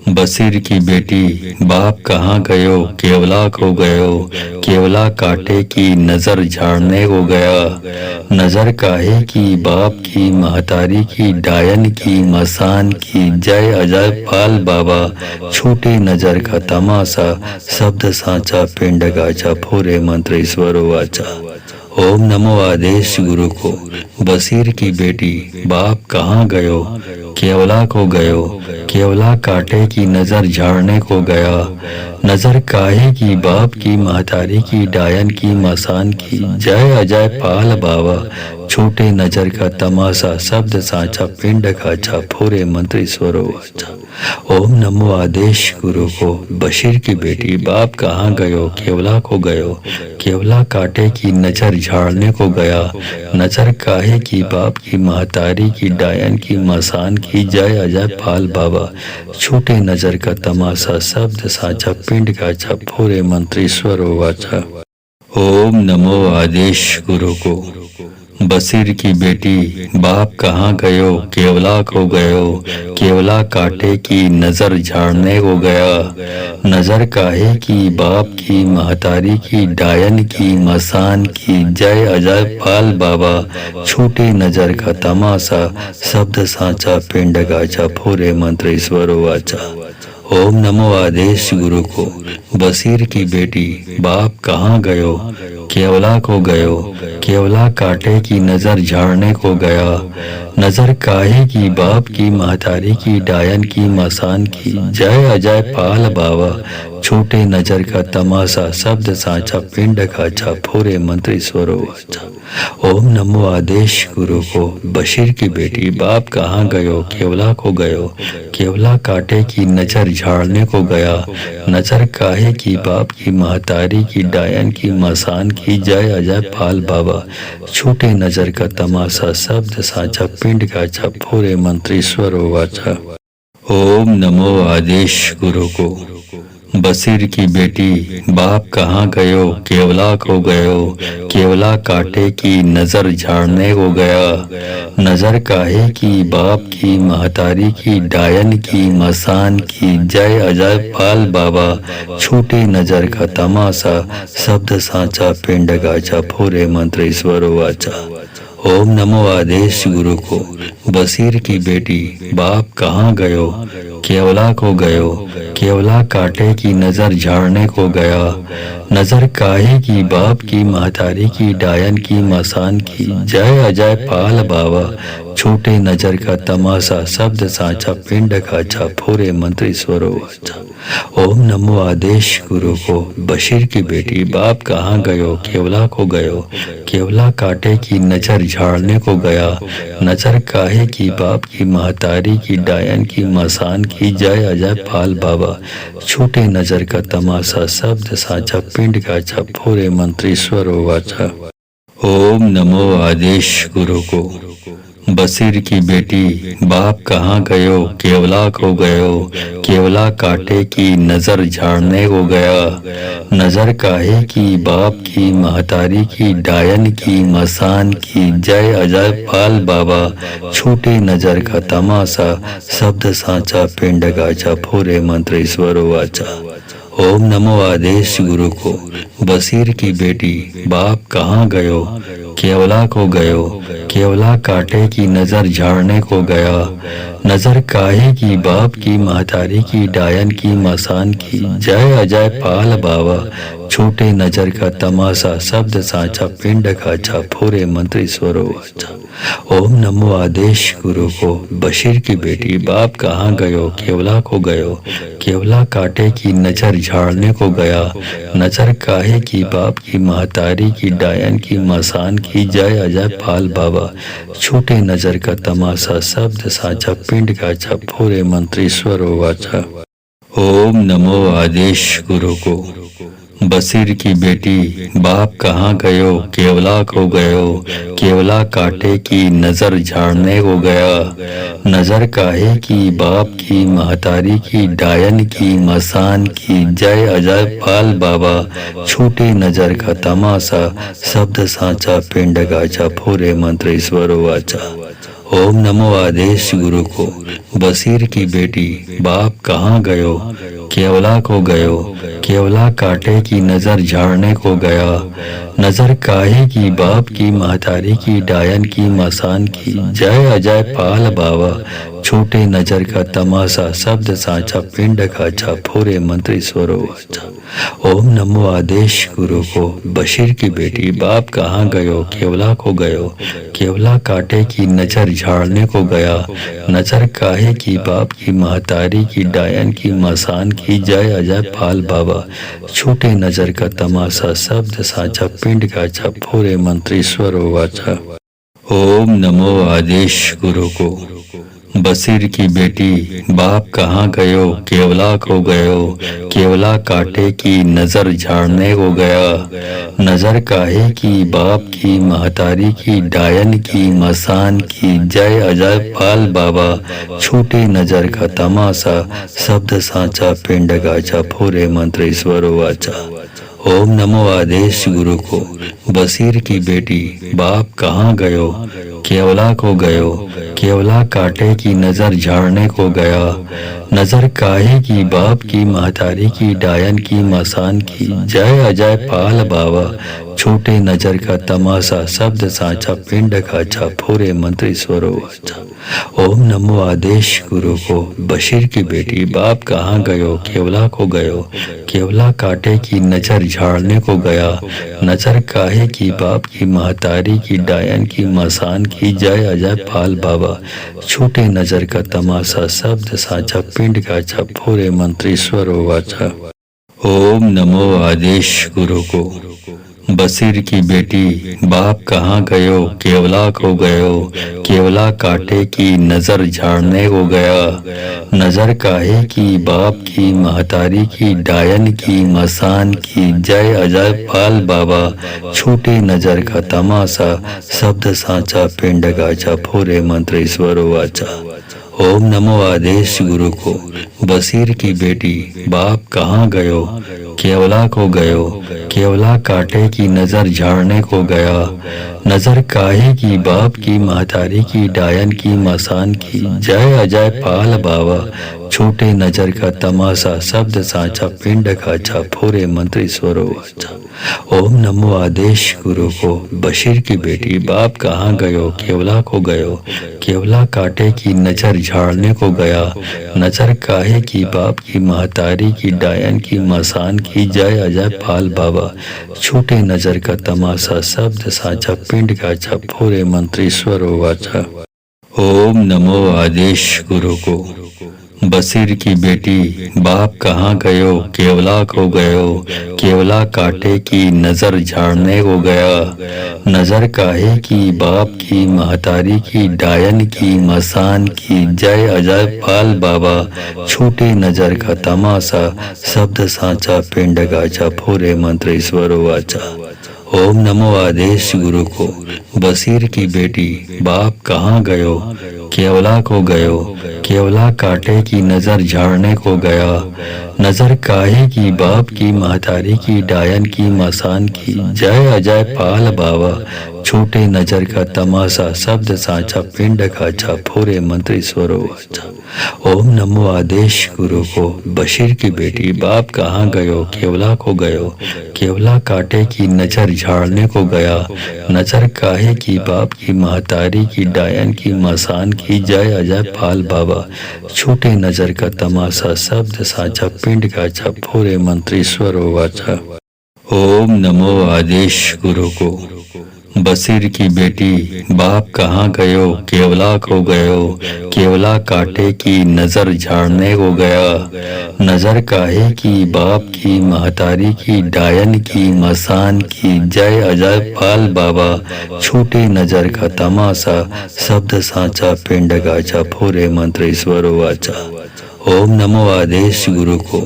बशीर की बेटी बाप कहाँ गयो, केवला को गयो, केवला कांटे की नजर झाड़ने को गया। नजर काहे की बाप की, महतारी की, डायन की, मसान की, जय अजय पाल बाबा, छोटे नजर का तमाशा, शब्द साचा पिंड गाचा, फोरे मंत्र ईश्वर वाचा। ओम नमो आदेश गुरु को। बशीर की बेटी बाप कहाँ गयो, केवला को गयो, केवला कांटे की नजर झाड़ने को गया। नजर काहे की बाप की, महतारी की, डायन की, मसान की, जय अजय पाल बाबा, छोटे नजर का तमाशा, शब्द साचा पिंड काचा, फोरे मंत्र ईश्वर वाचा। ओम नमो आदेश गुरु को। बशीर की बेटी बाप कहाँ गयो, केवला को गयो, केवला कांटे की नजर झाड़ने को गया। नजर काहे की बाप की, महतारी की, डायन की, मसान की, जय अजय पाल बाबा, छोटे नजर का तमाशा, शब्द साचा पिंड काचा, फोरे मंत्र ईश्वर वाचा। ओम नमो आदेश गुरु को। बशीर की बेटी बाप कहाँ गयो, केवला को गयो, केवला कांटे की नजर झाड़ने को गया। नजर काहे की बाप की, महतारी की, डायन की, मसान की, जय अजय पाल बाबा, छोटे नजर का तमाशा, शब्द साचा पिंड गाचा, फोरे मंत्र ईश्वर वाचा। ओम नमो आदेश गुरु को। बशीर की बेटी बाप कहाँ गयो, केवला को गयो, केवला कांटे की नजर झाड़ने को गया। नजर काहे की बाप की, महतारी की, डायन की, मसान की, जय अजय पाल बाबा। छोटे नजर का तमाशा, शब्द साचा, पिंड खाचा, फोरे मंत्र ईश्वरो वाचा। ओम नमो आदेश गुरु को। बशीर की बेटी बाप कहाँ गयो, केवला को गयो, केवला कांटे की नजर झाड़ने को गया। नजर काहे की बाप की, महतारी की, डायन की, मसान की, जय अजय पाल बाबा। छोटे नजर का तमाशा, शब्द साचा, पिंड काचा, फोरे मंत्र ईश्वर वाचा। ओम नमो आदेश गुरु को। बशीर की बेटी बाप कहाँ गयो, केवला को गयो, केवला कांटे की नजर झाड़ने को गया। नजर काहे की बाप की, महतारी की, डायन की, मसान की, जय अजय पाल बाबा। छोटे नजर का तमाशा, शब्द साचा, पिंड गाचा, फोरे मंत्र ईश्वर वाचा। ओम नमो आदेश गुरु को। बशीर की बेटी बाप कहाँ गयो, केवला को गयो, केवला कांटे की नजर झाड़ने को गया। नजर काहे की बाप की, महतारी की, डायन की, मसान की, जय अजय पाल बाबा। छोटे नजर का तमाशा, शब्द साचा, पिंड खाचा, फोरे मंत्र ईश्वर वाचा। ओम नमो आदेश गुरु को। बशीर की बेटी बाप कहाँ गयो, केवला को गयो, केवला कांटे की नजर झाड़ने को गया। नजर काहे की बाप की, महतारी की, डायन की, मसान की, जय अजय पाल बाबा। छोटे नजर का तमाशा, शब्द साचा, पिंड काचा, फोरे मंत्र ईश्वर वाचा। ओम नमो आदेश गुरु को। बशीर की बेटी बाप कहाँ गयो, केवला को गयो, केवला कांटे की नजर झाड़ने को गया। नजर काहे की बाप की, महतारी की, डायन की, मसान की, जय अजय पाल बाबा। छोटे नजर का तमाशा, शब्द साचा, पिंड गाचा, फोरे मंत्र ईश्वर वाचा। ओम नमो आदेश गुरु को। बशीर की बेटी बाप कहाँ गयो, केवला को गयो, केवला कांटे की नजर झाड़ने को गया। नजर काहे की बाप की, महतारी की, डायन की, मसान की, जय अजय पाल बाबा। छोटे नजर का तमाशा, शब्द साचा, पिंड खाचा, फोरे मंत्र ईश्वर वाचा। ओम नमो आदेश गुरु को। बशीर की बेटी बाप कहाँ गयो, केवला को गयो, केवला कांटे की नजर झाड़ने को गया। नजर काहे की बाप की, महतारी की, डायन की, मसान की, जय अजय पाल बाबा। छोटे नजर का तमाशा, शब्द साचा, पिंड काचा, फोरे मंत्र ईश्वर वाचा। ओम नमो आदेश गुरु को। बशीर की बेटी बाप कहाँ गयो, केवला को गयो, केवला कांटे की नजर झाड़ने को गया। नजर काहे की बाप की, महतारी की, डायन की, मसान की, जय अजय पाल बाबा। छोटे नजर का तमाशा, शब्द साचा, पिंड गाचा, फोरे मंत्र ईश्वर वाचा। ओम नमो आदेश गुरु को। बशीर की बेटी बाप कहाँ गयो, केवला को गयो, केवला कांटे की नजर झाड़ने को गया। नजर काहे की बाप की, महतारी की, डायन की, मसान की, जय अजय पाल बाबा। छोटे नजर का तमाशा, शब्द साचा, पिंड खाचा, फोरे मंत्र ईश्वर वाचा। ओम नमो आदेश गुरु को। बशीर की बेटी बाप कहाँ गयो, केवला को गयो, केवला कांटे की नजर झाड़ने को गया। नजर काहे की बाप की, महतारी की, डायन की, मसान की, जय अजय पाल बाबा। छोटे नजर का तमाशा, शब्द साचा, पिंड काचा, फोरे मंत्र ईश्वर वाचा। ओम नमो आदेश गुरु को। बशीर की बेटी बाप कहाँ गयो, केवला को गयो, केवला कांटे की नजर झाड़ने को गया। नजर काहे की बाप की, महतारी की, डायन की, मसान की, जय अजय पाल बाबा। छोटे नजर का तमाशा, शब्द साचा, पिंड गाचा, फोरे मंत्र ईश्वर वाचा। ओम नमो आदेश गुरु को। बशीर की बेटी बाप कहाँ गयो, केवला को गयो, केवला कांटे की नजर झाड़ने को गया। नजर काहे की बाप की, महतारी की, डायन की, मसान की, जय अजय पाल बाबा। छोटे नजर का तमाशा शब्द साचा पिंड खाचा फूरे मंत्री स्वरो वाचा। ओम नमो आदेश गुरु को बशीर की बेटी बाप कहाँ गयो केवला को गयो केवला काटे की नजर झाड़ने को गया नजर काहे की बाप की महतारी की डायन की मसान की जय अजय पाल बाबा छोटे नजर का तमाशा शब्द साचा पिंड काचा फूरे मंत्री स्वरो वाचा। ओम नमो आदेश गुरु को बशीर की बेटी बाप कहाँ गयो केवला को गयो केवला काटे की नजर झाड़ने को गया नजर काहे की बाप की महतारी की डायन की मसान की जय अजय पाल बाबा छोटे नजर का तमाशा शब्द साचा पिंड गाचा फूरे मंत्र ईश्वरो वाचा। ओम नमो आदेश गुरु को बशीर की बेटी बाप कहाँ गयो केवला को गयो केवला काटे की नजर झाड़ने को गया नजर काहे की बाप की महतारी की डायन की मसान की जय अजय पाल बाबा छोटे नजर का तमाशा शब्द साचा पिंड खाचा फूरे मंत्री स्वरो वाचा। ओम नमो आदेश गुरु को बशीर की बेटी बाप कहाँ गयो केवला को गयो केवला काटे की नजर झाड़ने को गया नजर काहे की बाप की महतारी की डायन की मसान की जय अजय पाल बाबा छोटे नजर का तमाशा शब्द साचा पिंड काचा फूरे मंत्री स्वरो वाचा। ओम नमो आदेश गुरु को बशीर की बेटी बाप कहाँ गयो केवला को गयो केवला काटे की नजर झाड़ने को गया नजर काहे की बाप की महतारी की डायन की मसान की जय अजय पाल बाबा छोटे नजर का तमाशा शब्द साचा पिंड गाचा फूरे मंत्र ईश्वरो वाचा। ओम नमो आदेश गुरु को बशीर की बेटी बाप कहाँ गयो केवला को गयो केवला काटे की नजर झाड़ने को गया नजर काहे की बाप की महतारी की डायन की मसान की जय अजय पाल बाबा छोटे नजर का तमाशा शब्द साचा पिंड खाचा फूरे मंत्र ईश्वरो वाचा। ओम नमो आदेश गुरु को बशीर की बेटी बाप कहाँ गयो केवला को गयो केवला काटे की नजर झाड़ने को गया नजर काहे की बाप की महतारी की डायन की मसान की जय अजय पाल बाबा छोटे नजर का तमाशा शब्द साचा पिंड काचा फूरे मंत्र ईश्वरो वाचा। ओम नमो आदेश गुरु को बशीर की बेटी बाप कहाँ गयो केवला को गयो केवला काटे की नजर झाड़ने को गया नजर काहे की बाप की महतारी की डायन की मसान की जय अजय पाल बाबा छोटे नजर का तमाशा शब्द साचा पिंड गाचा फूरे मंत्र ईश्वरो वाचा। ओम नमो आदेश गुरु को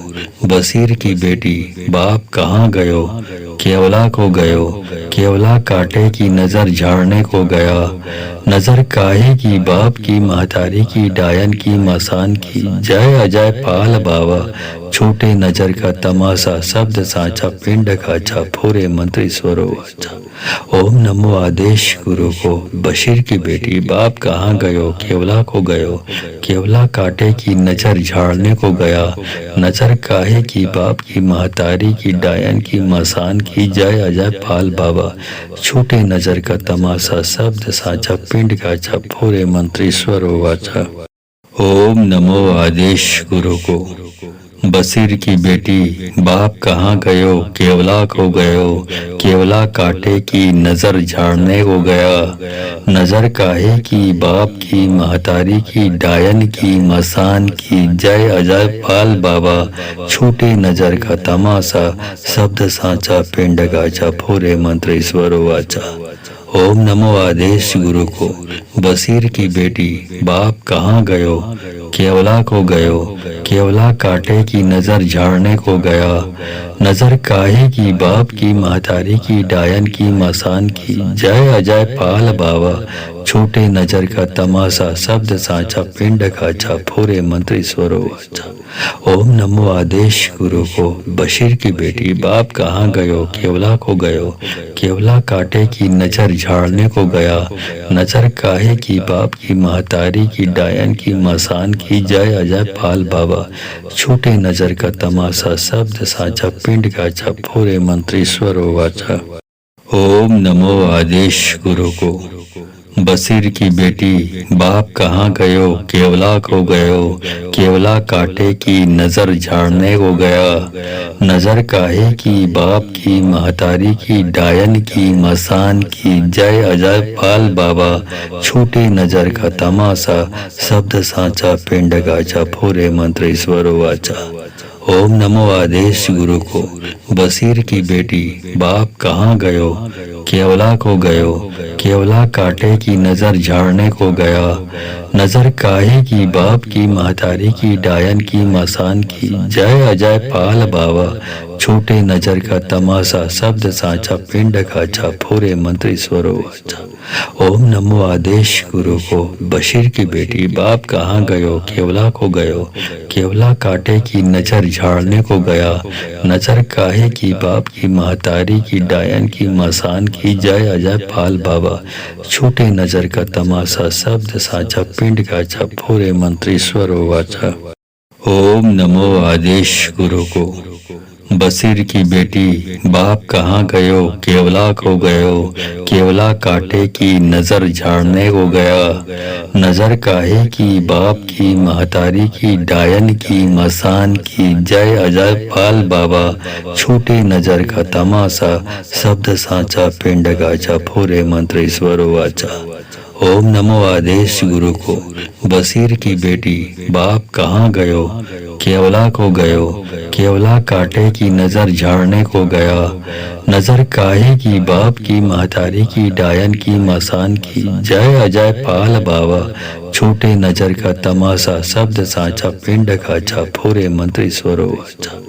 बशीर की बेटी बाप कहाँ गयो केवला को गयो केवला काटे की नजर झाड़ने को गया नजर काहे की बाप की महतारी की डायन की मसान की जय अजय पाल बाबा छोटे नजर का तमाशा शब्द साचा पिंड खाचा फूरे मंत्र ईश्वरो वाचा। ओम नमो आदेश गुरु को बशीर की बेटी बाप कहाँ गयो केवला को गयो केवला काटे की नजर झाड़ने को गया नजर काहे की बाप की महतारी की डायन की मसान की जय अजय पाल बाबा छोटे नजर का तमाशा शब्द साचा पिंड काचा फूरे मंत्र ईश्वरो वाचा। ओम नमो आदेश गुरु को बशीर की बेटी बाप कहाँ गयो केवला को गयो केवला काटे की नजर झाड़ने को गया नजर काहे की बाप की महतारी की डायन की मसान की जय अजय पाल बाबा छोटे नजर का तमाशा शब्द साचा पिंड गाचा फूरे मंत्र ईश्वरो वाचा। ओम नमो आदेश गुरु को बशीर की बेटी बाप कहाँ गयो केवला को गयो केवला काटे की नजर झाड़ने को गया नजर काहे की बाप की महतारी की डायन की मसान की जय अजय पाल बाबा छोटे नजर का तमाशा शब्द साचा पिंड खाचा फूरे मंत्र ईश्वरो वाचा। ओम नमो आदेश गुरु को बशीर की बेटी बाप कहाँ गयो केवला को गयो केवला काटे की नजर झाड़ने को गया नजर काहे की बाप की महतारी की डायन की मसान की जय अजय पाल बाबा छोटे नजर का तमाशा शब्द साचा पिंड काचा फूरे मंत्र ईश्वरो वाचा। ओम नमो आदेश गुरु को। बशीर की बेटी बाप कहाँ गयो, केवला को गयो, केवला कांटे की नजर झाड़ने को गया। नजर काहे की बाप की, महतारी की, डायन की, मसान की, जय अजय पाल बाबा, छूटे नजर का तमाशा, शब्द सांचा, पिंड गाचा, फोरे मंत्र ईश्वर वाचा। ओम नमो आदेश गुरु को। बशीर की बेटी बाप कहाँ गयो, केवला को गयो, केवला कांटे की नजर झाड़ने को गया। नजर काहे की बाप की, महतारी की, डायन की, मसान की, जय अजय पाल बाबा, छोटे नजर का तमाशा, शब्द सांचा, पिंड काचा, फोरे मंत्र ईश्वर वाचा। ओम नमो आदेश गुरु को। बशीर की बेटी बाप कहाँ गयो, केवला को गयो, केवला कांटे की नजर झाड़ने को गया। नजर काहे की बाप की, महतारी की, डायन की, मसान की, जय अजय पाल बाबा, छोटे नजर का तमाशा, शब्द सांचा, पिंड काचा, फोरे मंत्र ईश्वर वाचा। ओम नमो आदेश गुरु को। बशीर की बेटी बाप कहाँ गयो, केवला को गयो, केवला कांटे की नजर झाड़ने को गया। नजर काहे की बाप की, महतारी की, डायन की, मसान की, जय अजय पाल बाबा, छोटे नजर का तमाशा, शब्द सांचा, पिंड गाचा, फोरे मंत्र ईश्वर वाचा। ओम नमो आदेश गुरु को। बशीर की बेटी बाप कहाँ गयो, केवला को गयो, केवला कांटे की नजर झाड़ने को गया। नजर काहे की बाप की, महतारी की, डायन की, मसान की, जय अजय पाल बाबा, छोटे नजर का तमाशा, शब्द सांचा, पिंड काचा, फोरे मंत्र ईश्वर वाचा।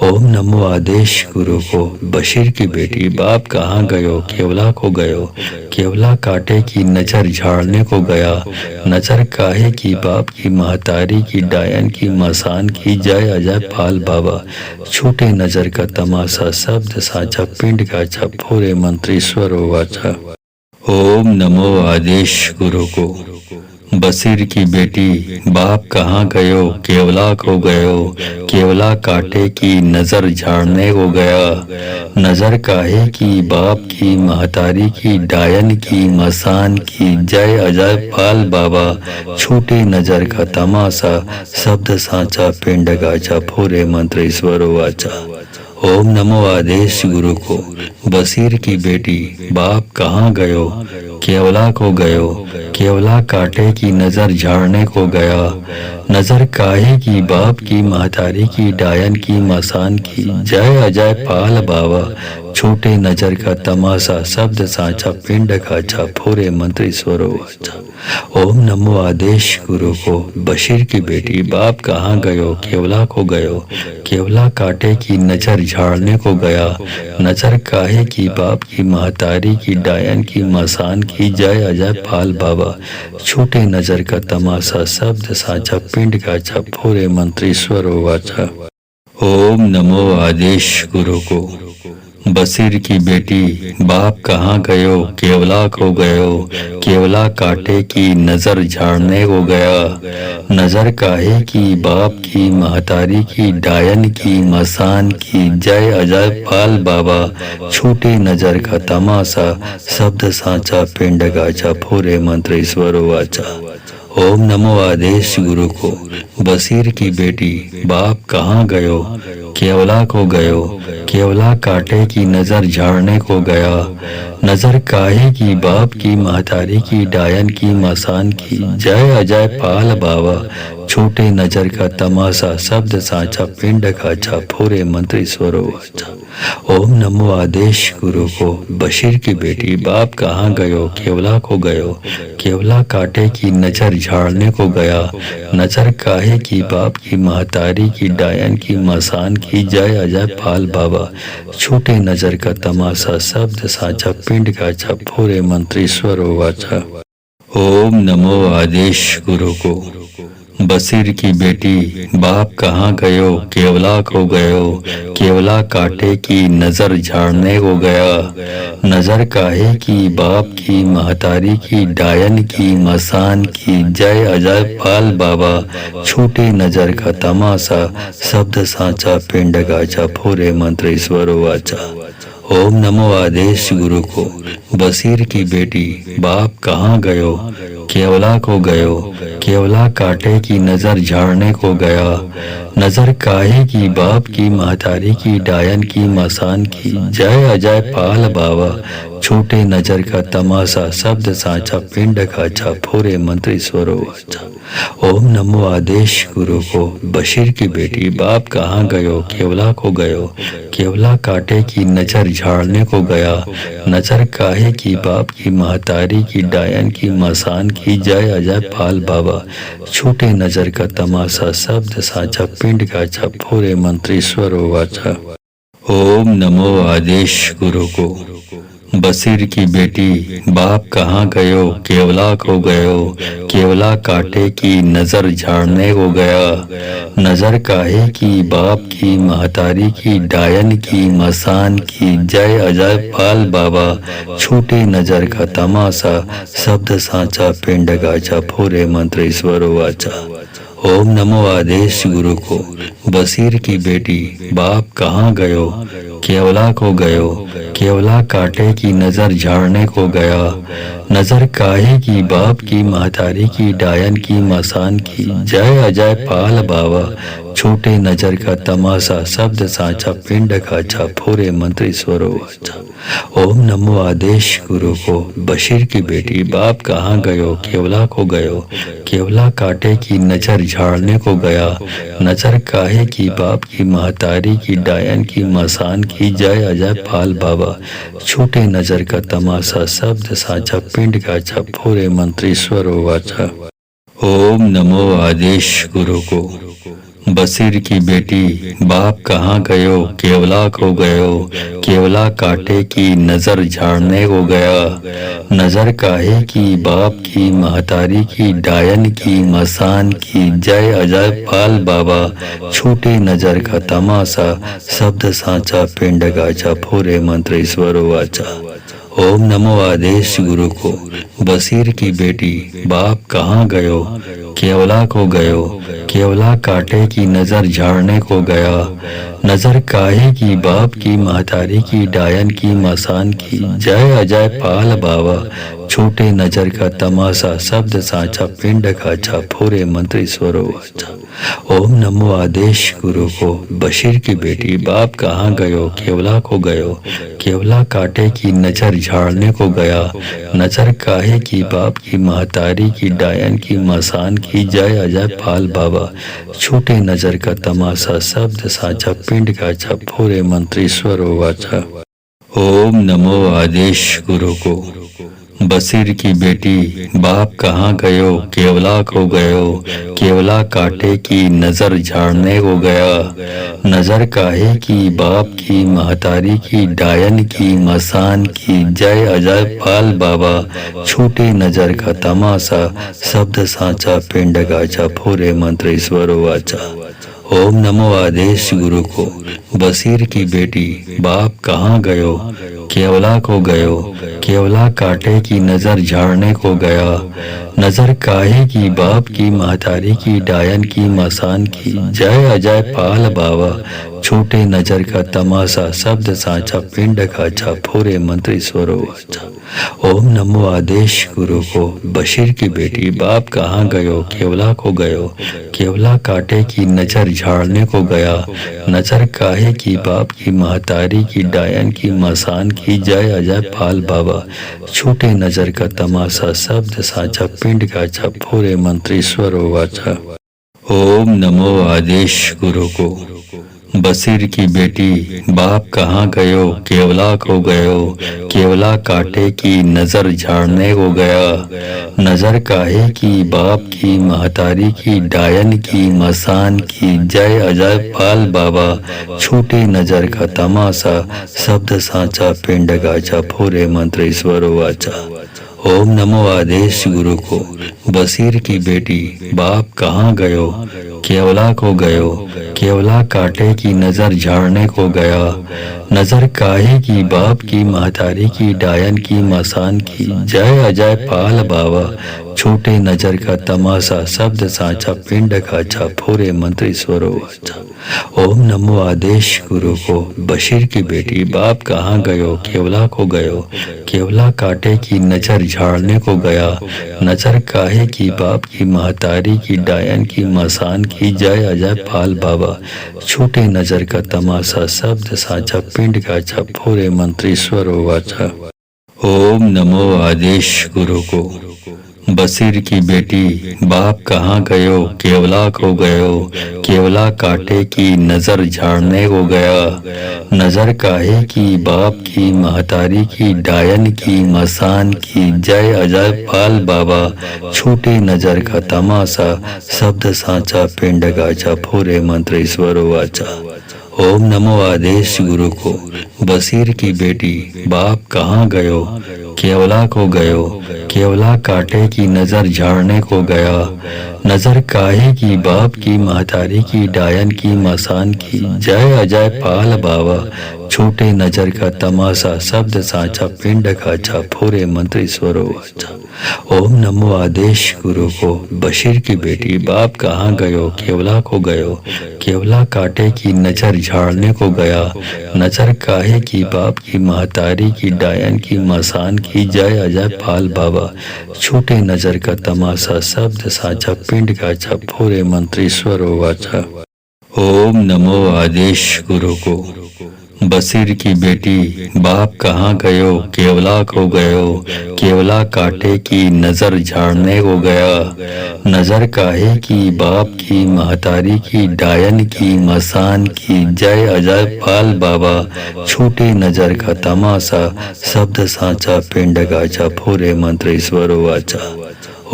ओम नमो आदेश गुरु को। बशीर की बेटी बाप कहाँ गयो, केवला को गयो, केवला कांटे की नजर झाड़ने को गया। नजर काहे की बाप की, महतारी की, डायन की, मसान की, जय अजय पाल बाबा, छोटे नजर का तमाशा, शब्द सांचा, पिंड काचा, फोरे मंत्र ईश्वर वाचा। ओम नमो आदेश गुरु को। बशीर की बेटी बाप कहाँ गयो, केवला को गयो, केवला कांटे की नजर झाड़ने को गया। नजर काहे की बाप की, महतारी की, डायन की, मसान की, जय अजय पाल बाबा, छोटे नजर का तमाशा, शब्द सांचा, पिंड गाचा, फोरे मंत्र ईश्वर वाचा। ओम नमो आदेश गुरु को। बशीर की बेटी बाप कहाँ गयो, केवला को गयो, केवला कांटे की नजर झाड़ने को गया। नजर काहे की बाप की, महतारी की, डायन की, मसान की, जय अजय पाल बाबा, छोटे नजर का तमाशा, शब्द सांचा, पिंड काचा, फोरे मंत्र ईश्वर वाचा। ओम नमो आदेश गुरु को। बशीर की बेटी बाप कहाँ गयो, केवला को गयो, केवला कांटे की नजर झाड़ने को गया। नजर काहे की बाप की, महतारी की, डायन की, मसान की, जय अजय पाल बाबा, छोटे नजर का तमाशा, शब्द सांचा, पिंड काचा, फोरे मंत्र ईश्वर वाचा। ओम नमो आदेश गुरु को। बशीर की बेटी बाप कहाँ गयो, केवला को गयो, केवला कांटे की नजर झाड़ने को गया। नजर काहे की बाप की, महतारी की, डायन की, मसान की, जय अजय पाल बाबा, छोटे नजर का तमाशा, शब्द सांचा, पिंड गाचा, फोरे मंत्र ईश्वर वाचा। ओम नमो आदेश गुरु को। बशीर की बेटी बाप कहाँ गयो, केवला को गयो, केवला कांटे की नजर झाड़ने को गया। नजर काहे की बाप की, महतारी की, डायन की, मसान की, जय अजय पाल बाबा, छोटे नजर का तमाशा, शब्द सांचा, पिंड काचा, फोरे मंत्र ईश्वर वाचा। ओम नमो आदेश गुरु को। बशीर की बेटी बाप कहाँ गयो, केवला को गयो, केवला कांटे की नजर झाड़ने को गया। नजर काहे की बाप की, महतारी की, डायन की, मसान की, जय अजय पाल बाबा, छोटे नजर का तमाशा, शब्द सांचा, पिंड काचा, फोरे मंत्र ईश्वर वाचा। ओम नमो आदेश गुरु को। बशीर की बेटी बाप कहाँ गयो, केवला को गयो, केवला कांटे की नजर झाड़ने को गया। नजर काहे की बाप की, महतारी की, डायन की, मसान की, जय अजय पाल बाबा, छोटे नजर का तमाशा, शब्द सांचा, पिंड गाचा, फोरे मंत्र ईश्वर वाचा। ओम नमो आदेश गुरु को, बशीर की बेटी बाप कहाँ गयो, केवला को गयो, केवला कांटे की नजर झाड़ने को गया, नजर काहे की बाप की महतारी की डायन की मसान की, जय अजय पाल बाबा, छोटे नजर का तमाशा, शब्द साचा, पिंड खाचा, फोरे मंत्र ईश्वरो वाचा। ओम नमो आदेश गुरु को, बशीर की बेटी बाप कहाँ गयो, केवला को गयो, केवला कांटे की नजर झाड़ने को गया, नजर काहे की बाप की महतारी की डायन की मसान की, जय अजय पाल बाबा, छोटे नजर का तमाशा, शब्द साचा, पिंड काचा, फोरे मंत्र ईश्वरो वाचा। ओम नमो आदेश गुरु को, बशीर की बेटी बाप कहाँ गयो, केवला को गयो, केवला कांटे की नजर झाड़ने को गया, नजर काहे की बाप की महतारी की डायन की मसान की, जय अजय पाल बाबा, छोटे नजर का तमाशा, शब्द साचा, पिंड गाचा, फोरे मंत्र ईश्वरो वाचा। ओम नमो आदेश गुरु को, बशीर की बेटी बाप कहाँ गयो, केवला को गयो, केवला कांटे की नजर झाड़ने को गया, नजर काहे की बाप की महतारी की डायन की मसान की, जय अजय पाल बाबा, छोटे नजर का तमाशा, शब्द साचा, पिंड खाचा, फोरे मंत्र ईश्वरो वाचा। ओम नमो आदेश गुरु को, बशीर की बेटी बाप कहाँ गयो, केवला को गयो, केवला कांटे की नजर झाड़ने को गया, नजर काहे की बाप की महतारी की डायन की मसान की, जय अजय पाल बाबा, छोटे नजर का तमाशा, शब्द साचा, पिंड काचा, फोरे मंत्र ईश्वरो वाचा। ओम नमो आदेश गुरु को, बशीर की बेटी बाप कहाँ गयो, केवला को गयो, केवला कांटे की नजर झाड़ने को गया, नजर काहे की बाप की महतारी की डायन की मसान की, जय अजय पाल बाबा, छोटे नजर का तमाशा, शब्द साचा, पिंड गाचा, फोरे मंत्र ईश्वरो वाचा। ओम नमो आदेश गुरु को, बशीर की बेटी बाप कहाँ गयो, केवला को गयो, केवला कांटे की नजर झाड़ने को गया, नजर काहे की बाप की महतारी की डायन की मसान की, जय अजय पाल बाबा, छोटे नजर का तमाशा, शब्द साचा, पिंड खाचा, फोरे मंत्र ईश्वरो वाचा। ओम नमो आदेश गुरु को, बशीर की बेटी बाप कहाँ गयो, केवला को गयो, केवला कांटे की नजर झाड़ने को गया, नजर काहे की बाप की महतारी की डायन की मसान की, जय अजय पाल बाबा, छोटे नजर का तमाशा, शब्द साचा, पिंड काचा, फोरे मंत्र ईश्वरो वाचा। ओम नमो आदेश गुरु को, बशीर की बेटी बाप कहाँ गयो, केवला को गयो, केवला कांटे की नजर झाड़ने को गया, नजर काहे की बाप की महतारी की डायन की मसान की, जय अजय पाल बाबा, छोटे नजर का तमाशा, शब्द साचा, पिंड गाचा, फोरे मंत्र ईश्वरो वाचा। ओम नमो आदेश गुरु को, बशीर की बेटी बाप कहाँ गयो, केवला को गयो, केवला कांटे की नजर झाड़ने को गया, नजर काहे की बाप की महतारी की डायन की मसान की, जय अजय पाल बाबा, छोटे नजर का तमाशा, शब्द साचा, पिंड खाचा, फोरे मंत्र ईश्वरो वाचा। ओम नमो आदेश गुरु को, बशीर की बेटी बाप कहाँ गयो, केवला को गयो, केवला कांटे की नजर झाड़ने को गया, नजर काहे की बाप की महतारी की डायन की मसान की, जय अजय पाल बाबा, छोटे नजर का तमाशा, शब्द साचा, पिंड काचा, फोरे मंत्र ईश्वरो वाचा। ओम नमो आदेश गुरु को, बशीर की बेटी बाप कहाँ गयो, केवला को गयो, केवला कांटे की नजर झाड़ने को गया, नजर काहे की बाप की महतारी की डायन की मसान की, जय अजय पाल बाबा, छोटे नजर का तमाशा, शब्द साचा, पिंड गाचा, फोरे मंत्र ईश्वरो वाचा। ओम नमो आदेश गुरु को, बशीर की बेटी बाप कहाँ गयो, केवला को गयो, केवला कांटे की नजर झाड़ने को गया, नजर काहे की बाप की महतारी की डायन की मसान की, जय अजय पाल बाबा, छोटे नजर का तमाशा शब्द साचा पिंड का छाफोरे मंत्र ईश्वरो वाचा। ओम नमो आदेश गुरु को बशीर की बेटी बाप कहाँ गयो केवला को गयो केवला काटे की नजर झाड़ने को गया नजर काहे की बाप की महतारी की डायन की मसान की जय अजय पाल बाबा छोटे नजर का तमाशा शब्द साचा पिंड का छाफोरे मंत्र ईश्वरो वाचा। ओम नमो आदेश गुरु को बशीर की बेटी बाप कहाँ गयो केवला को गयो केवला काटे की नजर झाड़ने को गया नजर काहे की बाप की महतारी की डायन की मसान की जय अजय पाल बाबा छोटे नजर का तमाशा शब्द साचा पिंड गाचा फोरे मंत्र ईश्वरो वाचा। ओम नमो आदेश गुरु को बशीर की बेटी बाप कहाँ गयो केवला को गयो केवला काटे की नजर झाड़ने को गया नजर काहे की बाप की महतारी की डायन की मसान की जय अजय पाल बाबा छोटे नजर का तमाशा शब्द साचा पिंड का छाफोरे मंत्र ईश्वरो वाचा। ओम नमो आदेश गुरु को बशीर की बेटी बाप कहाँ गयो केवला को गयो केवला काटे की नजर झाड़ने को गया नजर काहे की बाप की महतारी की डायन की मसान की जय अजय पाल बाबा छोटे नजर का तमाशा शब्द साचा पिंड का छाफोरे मंत्र ईश्वरो वाचा। ओम नमो आदेश गुरु को बशीर की बेटी बाप कहाँ गयो केवला को गयो केवला काटे की नजर झाड़ने को गया नजर काहे की बाप की महतारी की डायन की मसान की जय अजय पाल बाबा छोटे नजर का तमाशा शब्द साचा पिंड गाचा फोरे मंत्र ईश्वरो वाचा।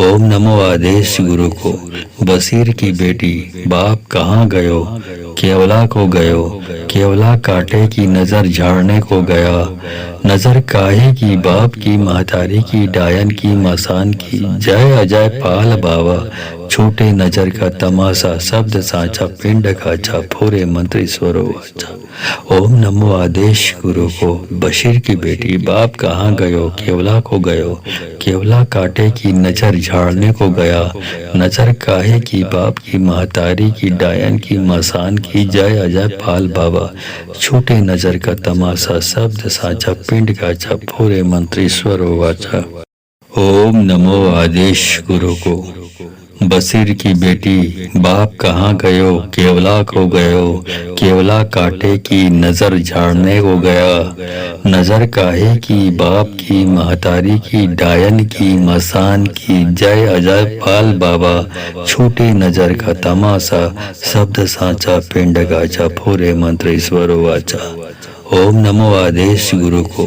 ओम नमो आदेश गुरु को बशीर की बेटी बाप कहाँ गयो केवला को गयो केवला काटे की नजर झाड़ने को गया नजर काहे की बाप की महतारी की डायन की मसान की जय अजय पाल बाबा छोटे नजर का तमाशा शब्द साचा पिंड का छाफोरे मंत्र ईश्वरो वाचा। ओम नमो आदेश गुरु को बशीर की बेटी बाप कहाँ गयो केवला को गयो केवला काटे की नजर झाड़ने को गया नजर काहे की बाप की महतारी की डायन की मसान की जय अजय पाल बाबा छोटे नजर का तमाशा शब्द साचा पिंड का छाफोरे मंत्र ईश्वरो वाचा। ओम नमो आदेश गुरु को बशीर की बेटी बाप कहाँ गयो केवला को गयो केवला काटे की नजर झाड़ने को गया नजर काहे की बाप की महतारी की डायन की मसान की जय अजय पाल बाबा छोटे नजर का तमाशा शब्द साचा पिंड गाचा फोरे मंत्र ईश्वरो वाचा। ओम नमो आदेश गुरु को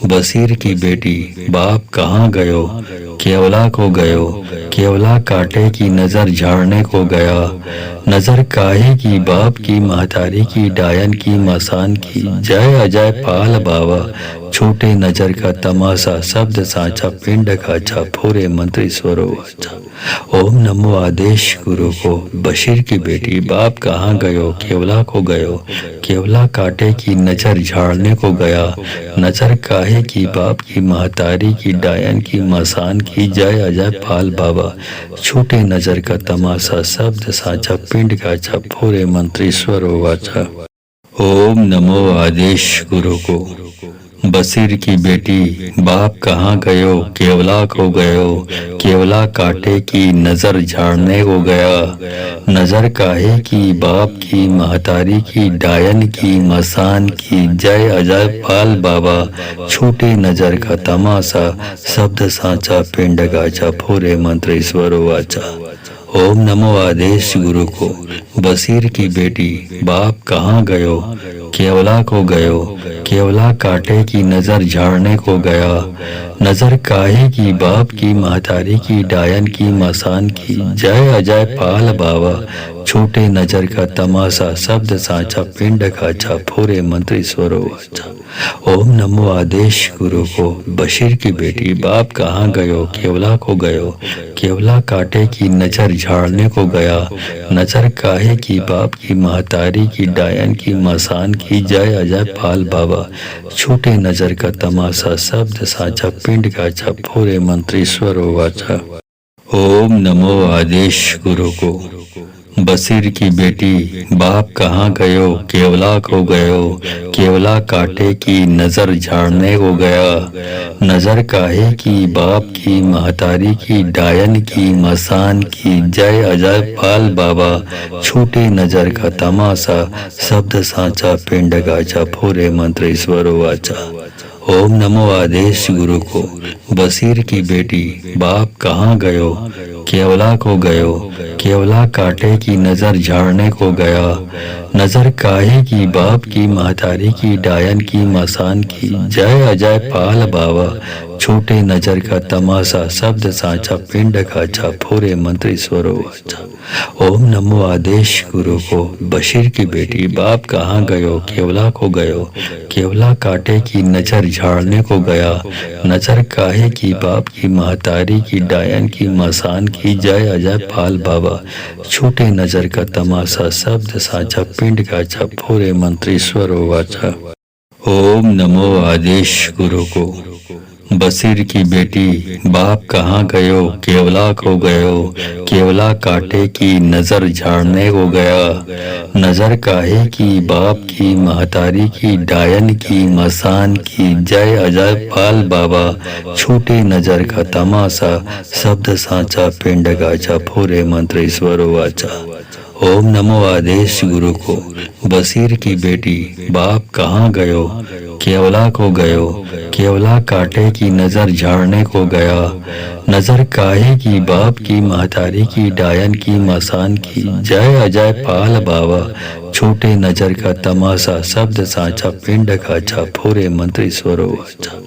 बशीर की बेटी बाप कहाँ गयो केवला को गयो केवला काटे की नजर झाड़ने को गया नजर काहे की बाप की महतारी की डायन की मसान की जय अजय पाल बाबा छोटे नजर का तमाशा शब्द साचा पिंड का छाफोरे मंत्र ईश्वरो वाचा। ओम नमो आदेश गुरु को बशीर की बेटी बाप कहाँ गयो केवला को गयो केवला काटे की नजर झाड़ने को गया नजर काहे की बाप की महतारी की डायन की मसान की जय अजय पाल बाबा छोटे नजर का तमाशा शब्द साचा पिंड का छाफोरे मंत्र ईश्वरो वाचा। ओम नमो आदेश गुरु को बशीर की बेटी बाप कहाँ गयो केवला को गयो केवला काटे की नजर झाड़ने को गया नजर काहे की बाप की महतारी की डायन की मसान की जय अजय पाल बाबा छोटे नजर का तमाशा शब्द साचा पिंड गाचा फोरे मंत्र ईश्वरो वाचा। ओम नमो आदेश गुरु को बशीर की बेटी बाप कहाँ गयो केवला को गयो केवला काटे की नजर झाड़ने को गया नजर काहे की बाप की महतारी की डायन की मसान की जय अजय पाल बाबा छोटे नजर का तमाशा शब्द साचा पिंड का छाफोरे मंत्र ईश्वरो वाचा। ओम नमो आदेश गुरु को बशीर की बेटी बाप कहाँ गयो केवला को गयो केवला काटे की नजर झाड़ने को गया नजर काहे की बाप की महतारी की डायन की मसान की जय अजय पाल बाबा छोटे नजर का तमाशा शब्द साचा पिंड का छाफोरे मंत्र ईश्वरो वाचा। ओम नमो आदेश गुरु को। बशीर की बेटी बाप कहाँ गयो, केवला को गयो, केवला कांटे की नजर झाड़ने को गया। नजर काहे की बाप की, महतारी की, डायन की, मसान की, जय अजय पाल बाबा, छूटे नजर का तमाशा, शब्द साचा पिंड गाचा, फोरे मंत्र ईश्वर वाचा। ओम नमो आदेश गुरु को। बशीर की बेटी बाप कहाँ गयो, केवला को गयो, केवला कांटे की नजर झाड़ने को गया। नजर काहे की बाप की, महतारी की, डायन की, मसान की, जय अजय पाल बाबा, छोटे नजर का तमाशा, शब्द साचा पिंड काचा, फोरे मंत्र ईश्वरो वाचा। ओम नमो आदेश गुरु को। बशीर की बेटी बाप कहाँ गयो, केवला को गयो, केवला कांटे की नजर झाड़ने को गया। नजर काहे की बाप की, महतारी की, डायन की, मसान की, जय अजय पाल बाबा, छोटे नजर का तमाशा, शब्द साचा पिंड काचा, फोरे मंत्र ईश्वर वाचा। ओम नमो आदेश गुरु को। बशीर की बेटी बाप कहाँ गयो, केवला को गयो, केवला कांटे की नजर झाड़ने को गया। नजर काहे की बाप की, महतारी की, डायन की, मसान की, जय अजय पाल बाबा, छोटे नजर का तमाशा, शब्द साचा पिंड गाचा, फोरे मंत्र ईश्वर वाचा। ओम नमो आदेश गुरु को। बशीर की बेटी बाप कहाँ गयो, केवला को गयो, केवला कांटे की नजर झाड़ने को गया। नजर काहे की बाप की, महतारी की, डायन की, मसान की, जय अजय पाल बाबा, छोटे नजर का तमाशा, शब्द साचा पिंड काचा, फोरे मंत्र ईश्वर वाचा।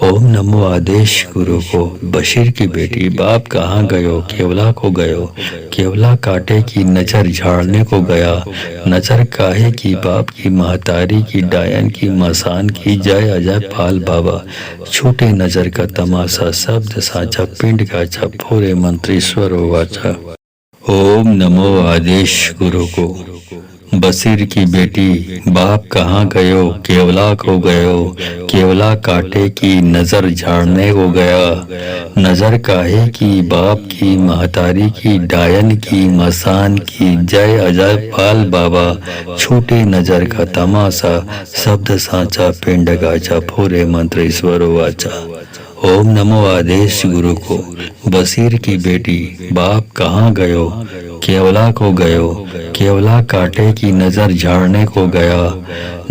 ओम नमो आदेश गुरु को। बशीर की बेटी बाप कहाँ गयो, केवला को गयो, केवला कांटे की नजर झाड़ने को गया। नजर काहे की बाप की, महतारी की, डायन की, मसान की, जय अजय पाल बाबा, छोटे नजर का तमाशा, शब्द साचा पिंड काचा, फोरे मंत्र ईश्वर वाचा। ओम नमो आदेश गुरु को। बशीर की बेटी बाप कहाँ गयो, केवला को गयो, केवला कांटे की नजर झाड़ने को गया। नजर काहे की बाप की, महतारी की, डायन की, मसान की, जय अजय पाल बाबा, छोटे नजर का तमाशा, शब्द साचा पिंड गाचा, फोरे मंत्र ईश्वर वाचा। ओम नमो आदेश गुरु को। बशीर की बेटी बाप कहाँ गयो, केवला को गयो, केवला कांटे की नजर झाड़ने को गया।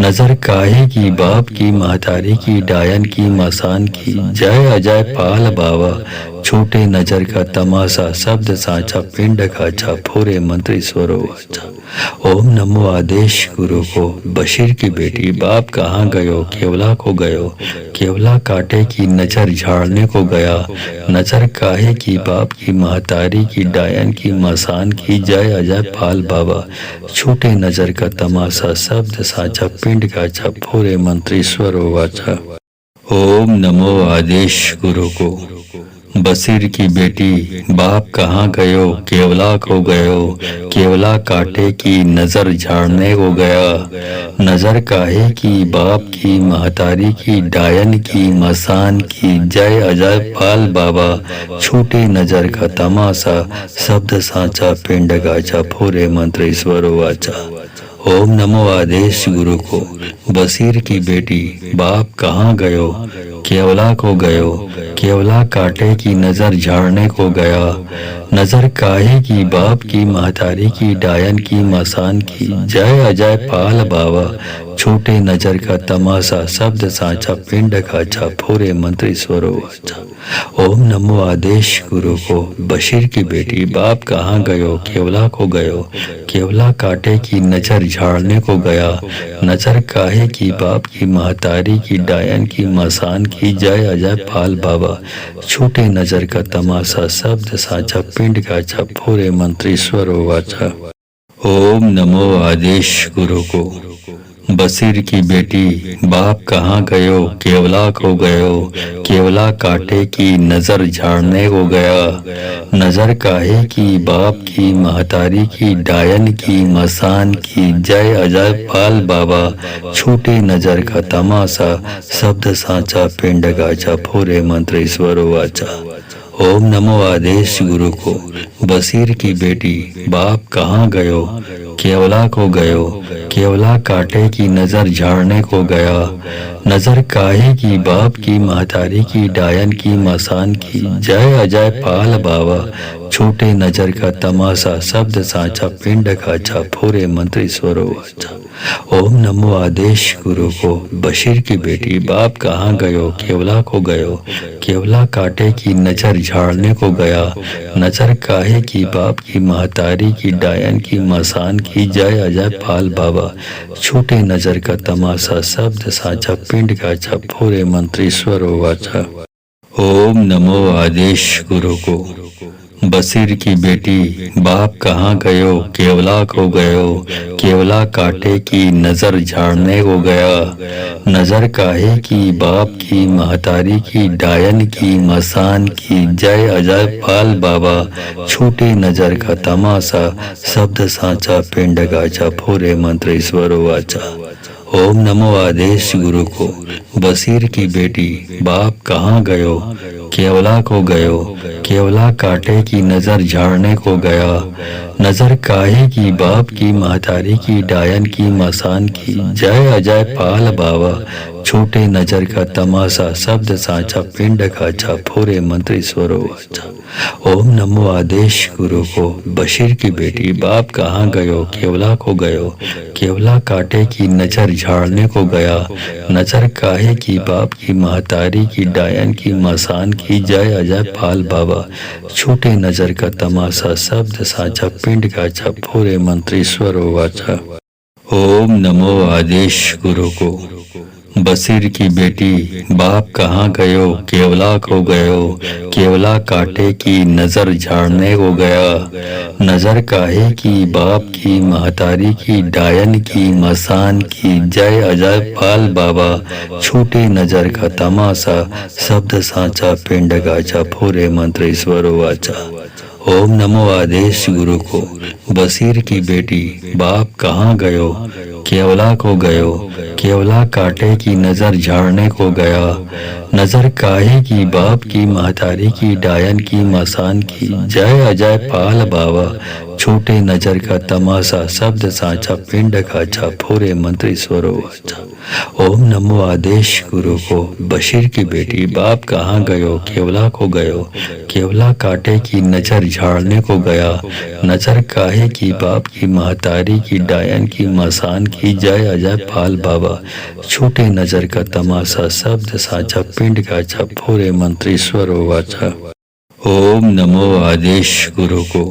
नजर काहे की बाप की, महतारी की, डायन की, मसान की, जय अजय पाल बाबा, छोटे नजर का तमाशा, शब्द साचा पिंड काचा, फोरे मंत्र ईश्वर वाचा। ओम नमो आदेश गुरु को। बशीर की बेटी बाप कहाँ गयो, केवला को गयो, केवला कांटे की नजर झाड़ने को गया। नजर काहे की बाप की, महतारी की, डायन की, मसान की, जय अजय पाल बाबा, छोटे नजर का तमाशा, शब्द साचा पिंड काचा, फोरे मंत्र ईश्वर वाचा। ओम नमो आदेश गुरु को। बशीर की बेटी बाप कहाँ गयो, केवला को गयो, केवला कांटे की नजर झाड़ने को गया। नजर काहे की बाप की, महतारी की, डायन की, मसान की, जय अजय पाल बाबा, छोटे नजर का तमाशा, शब्द साचा पिंड गाचा, फोरे मंत्र ईश्वर वाचा। ओम नमो आदेश गुरु को। बशीर की बेटी बाप कहाँ गयो, केवला को गयो, केवला कांटे की नजर झाड़ने को गया। नजर काहे की बाप की, महतारी की, डायन की, मसान की, जय अजय पाल बाबा, छोटे नजर का तमाशा, शब्द साचा पिंड काचा, फोरे मंत्र ईश्वर वाचा। ओम नमो आदेश गुरु को। बशीर की बेटी बाप कहाँ गयो, केवला को गयो, केवला कांटे की नजर झाड़ने को गया। नजर काहे की बाप की, महतारी की, डायन की, मसान की, जय अजय पाल बाबा, छोटे नजर का तमाशा, शब्द साचा पिंड काचा, फोरे मंत्र ईश्वर वाचा। ओम नमो आदेश गुरु को। बशीर की बेटी बाप कहाँ गयो, केवला को गयो, केवला कांटे की नजर झाड़ने को गया। नजर काहे की बाप की, महतारी की, डायन की, मसान की, जय अजय पाल बाबा, छोटे नजर का तमाशा, शब्द साचा पिंड गाचा, फोरे मंत्र ईश्वर वाचा। ओम नमो आदेश गुरु को। बशीर की बेटी बाप कहाँ गयो, केवला को गयो, केवला कांटे की नजर झाड़ने को गया। नजर काहे की बाप की, महतारी की, डायन की, मसान की, जय अजय पाल बाबा। छोटे नजर का तमाशा, शब्द साचा, पिंड खाचा, फोरे मंत्र ईश्वर वाचा। ओम नमो आदेश गुरु को। बशीर की बेटी बाप कहाँ गयो, केवला को गयो, केवला कांटे की नजर झाड़ने को गया। नजर काहे की बाप की, महतारी की, डायन की, मसान की, जय अजय पाल बाबा। छोटे नजर का तमाशा, शब्द साचा, पिंड काचा, फोरे मंत्र ईश्वर वाचा। ओम नमो आदेश गुरु को। बशीर की बेटी बाप कहाँ गयो, केवला को गयो, केवला कांटे की नजर झाड़ने को गया। नजर काहे की बाप की, महतारी की, डायन की, मसान की, जय अजय पाल बाबा। छोटे नजर का तमाशा, शब्द साचा, पिंड गाचा, फोरे मंत्र ईश्वर वाचा। ओम नमो आदेश गुरु को। बशीर की बेटी बाप कहाँ गयो, केवला को गयो, केवला कांटे की नजर झाड़ने को गया। नजर काहे की बाप की, महतारी की, डायन की, मसान की, जय अजय पाल बाबा। छोटे नजर का तमाशा, शब्द साचा, पिंड खाचा, फोरे मंत्र ईश्वर वाचा। ओम नमो आदेश गुरु को। बशीर की बेटी बाप कहाँ गयो, केवला को गयो, केवला कांटे की नजर झाड़ने को गया। नजर काहे की बाप की, महतारी की, डायन की, मसान की, जय अजय पाल बाबा। छोटे नजर का तमाशा, शब्द साचा, पिंड काचा, फोरे मंत्र ईश्वर वाचा। ओम नमो आदेश गुरु को। बशीर की बेटी बाप कहाँ गयो, केवला को गयो, केवला कांटे की नजर झाड़ने को गया। नजर काहे की बाप की, महतारी की, डायन की, मसान की, जय अजय पाल बाबा। छोटे नजर का तमाशा, शब्द साचा, पिंड गाचा, फोरे मंत्र ईश्वर वाचा। ओम नमो आदेश गुरु को। बशीर की बेटी बाप कहाँ गयो, केवला को गयो, केवला कांटे की नजर झाड़ने को गया। नजर काहे की बाप की, महतारी की, डायन की, मसान की, जय अजय पाल बाबा। छोटे नजर का तमाशा, शब्द साचा, पिंड खाचा, फोरे मंत्र ईश्वर वाचा। ओम नमो आदेश गुरु को। बशीर की बेटी बाप कहाँ गयो, केवला को गयो, केवला कांटे की नजर झाड़ने को गया। नजर काहे की बाप की, महतारी की, डायन की, मसान की, जय अजय पाल बाबा। छोटे नजर का तमाशा, शब्द साचा, पिंड काचा, फोरे मंत्र ईश्वर वाचा। ओम नमो आदेश गुरु को।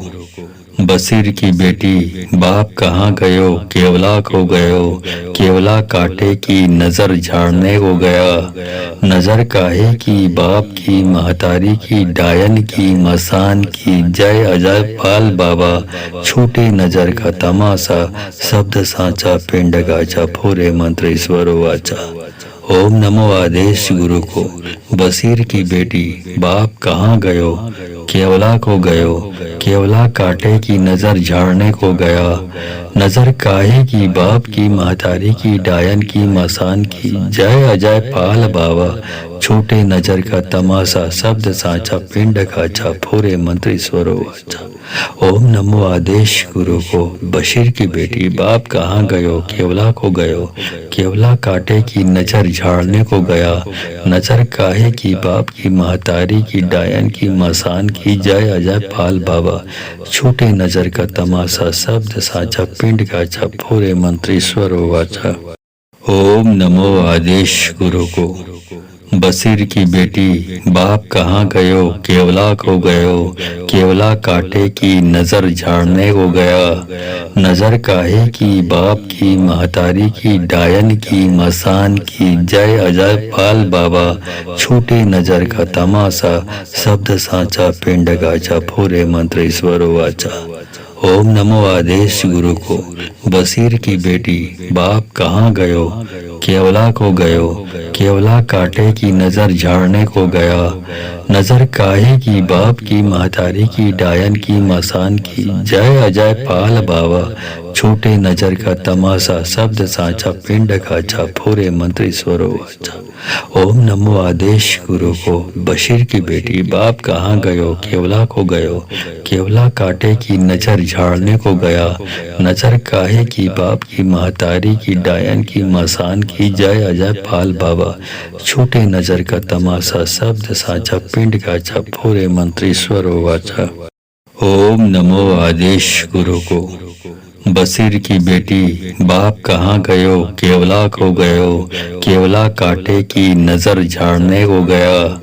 बशीर की बेटी बाप कहाँ गयो, केवला को गयो, केवला कांटे की नजर झाड़ने को गया। नजर काहे की बाप की, महतारी की, डायन की, मसान की, जय अजय पाल बाबा। छोटे नजर का तमाशा, शब्द साचा, पिंड गाचा, फोरे मंत्र ईश्वर वाचा। ओम नमो आदेश गुरु को। बशीर की बेटी बाप कहाँ गयो, केवला को गयो, केवला कांटे की नजर झाड़ने को गया। नजर काहे की बाप की, महतारी की, डायन की, मसान की, जय अजय पाल बाबा। छोटे नजर का तमाशा, शब्द साचा, पिंड खाचा, फोरे मंत्र ईश्वर वाचा। ओम नमो आदेश गुरु को। बशीर की बेटी बाप कहाँ गयो, केवला को गयो, केवला कांटे की नजर झाड़ने को गया। नजर काहे की बाप की, महतारी की, डायन की, मसान की, जय अजय पाल बाबा। छोटे नजर का तमाशा, शब्द साचा, पिंड काचा, फोरे मंत्र ईश्वर वाचा। ओम नमो आदेश गुरु को। बशीर की बेटी बाप कहाँ गयो, केवला को गयो, केवला कांटे की नजर झाड़ने को गया। नजर काहे की बाप की, महतारी की, डायन की, मसान की, जय अजय पाल बाबा। छोटे नजर का तमाशा, शब्द साचा, पिंड गाचा, फोरे मंत्र ईश्वर वाचा। ओम नमो आदेश गुरु को। बशीर की बेटी बाप कहाँ गयो, केवला को गयो, केवला कांटे की नजर झाड़ने को गया। नजर काहे की बाप की महतारी की डायन की मसान की जय अजय पाल बाबा। छोटे नजर का तमाशा शब्द साचा पिंड काचा पूरे मंत्र ईश्वरो वाचा। ओम नमो आदेश गुरु को। बशीर की बेटी बाप कहाँ गयो केवला को गयो। केवला कांटे की नजर झाड़ने को गया। नजर काहे की बाप की महतारी की डायन की मसान की जय अजय पाल बाबा। छोटे नजर का तमाशा शब्द साचा पिंड काचा पूरे मंत्र ईश्वर वाचा। ओम नमो आदेश गुरु को। बशीर की बेटी बाप कहाँ गयो केवला को गयो। केवला कांटे की नजर झाड़ने को गया।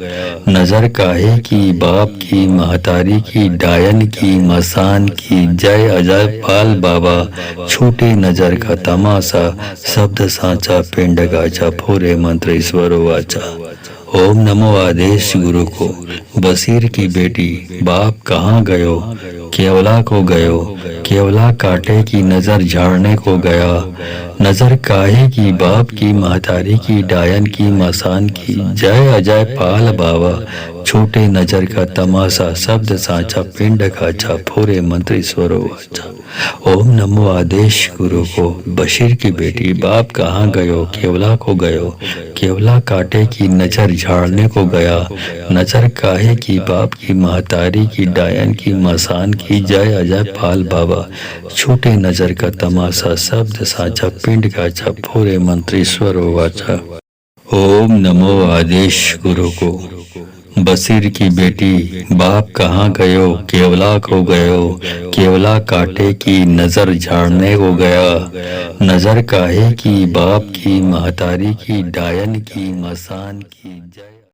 नजर काहे की बाप की महतारी की डायन की मसान की जय अजय पाल बाबा। छोटे नजर का तमाशा शब्द साचा पिंड गाचा पूरे मंत्र ईश्वर वाचा। ओम नमो आदेश गुरु को। बशीर की बेटी बाप कहाँ गयो केवला को गयो। केवला कांटे की नजर झाड़ने को गया। नजर काहे की बाप की महतारी की डायन की मसान की जय अजय पाल बाबा। छोटे नजर का तमाशा शब्द साचा पिंड काचा पूरे मंत्र ईश्वर वाचा। ओम नमो आदेश गुरु को। बशीर की बेटी बाप कहाँ गयो केवला को गयो। केवला कांटे की नजर झाड़ने को गया। नजर काहे की बाप की महतारी की डायन की मसान की जय अजय पाल बाबा। छोटे नजर का तमाशा शब्द साचा पिंड काचा पूरे मंत्र ईश्वर वाचा। ओम नमो आदेश गुरु को। बशीर की बेटी बाप कहाँ गयो केवला को गयो। केवला कांटे की नजर झाड़ने को गया। नजर काहे की बाप की महतारी की डायन की मसान की जय।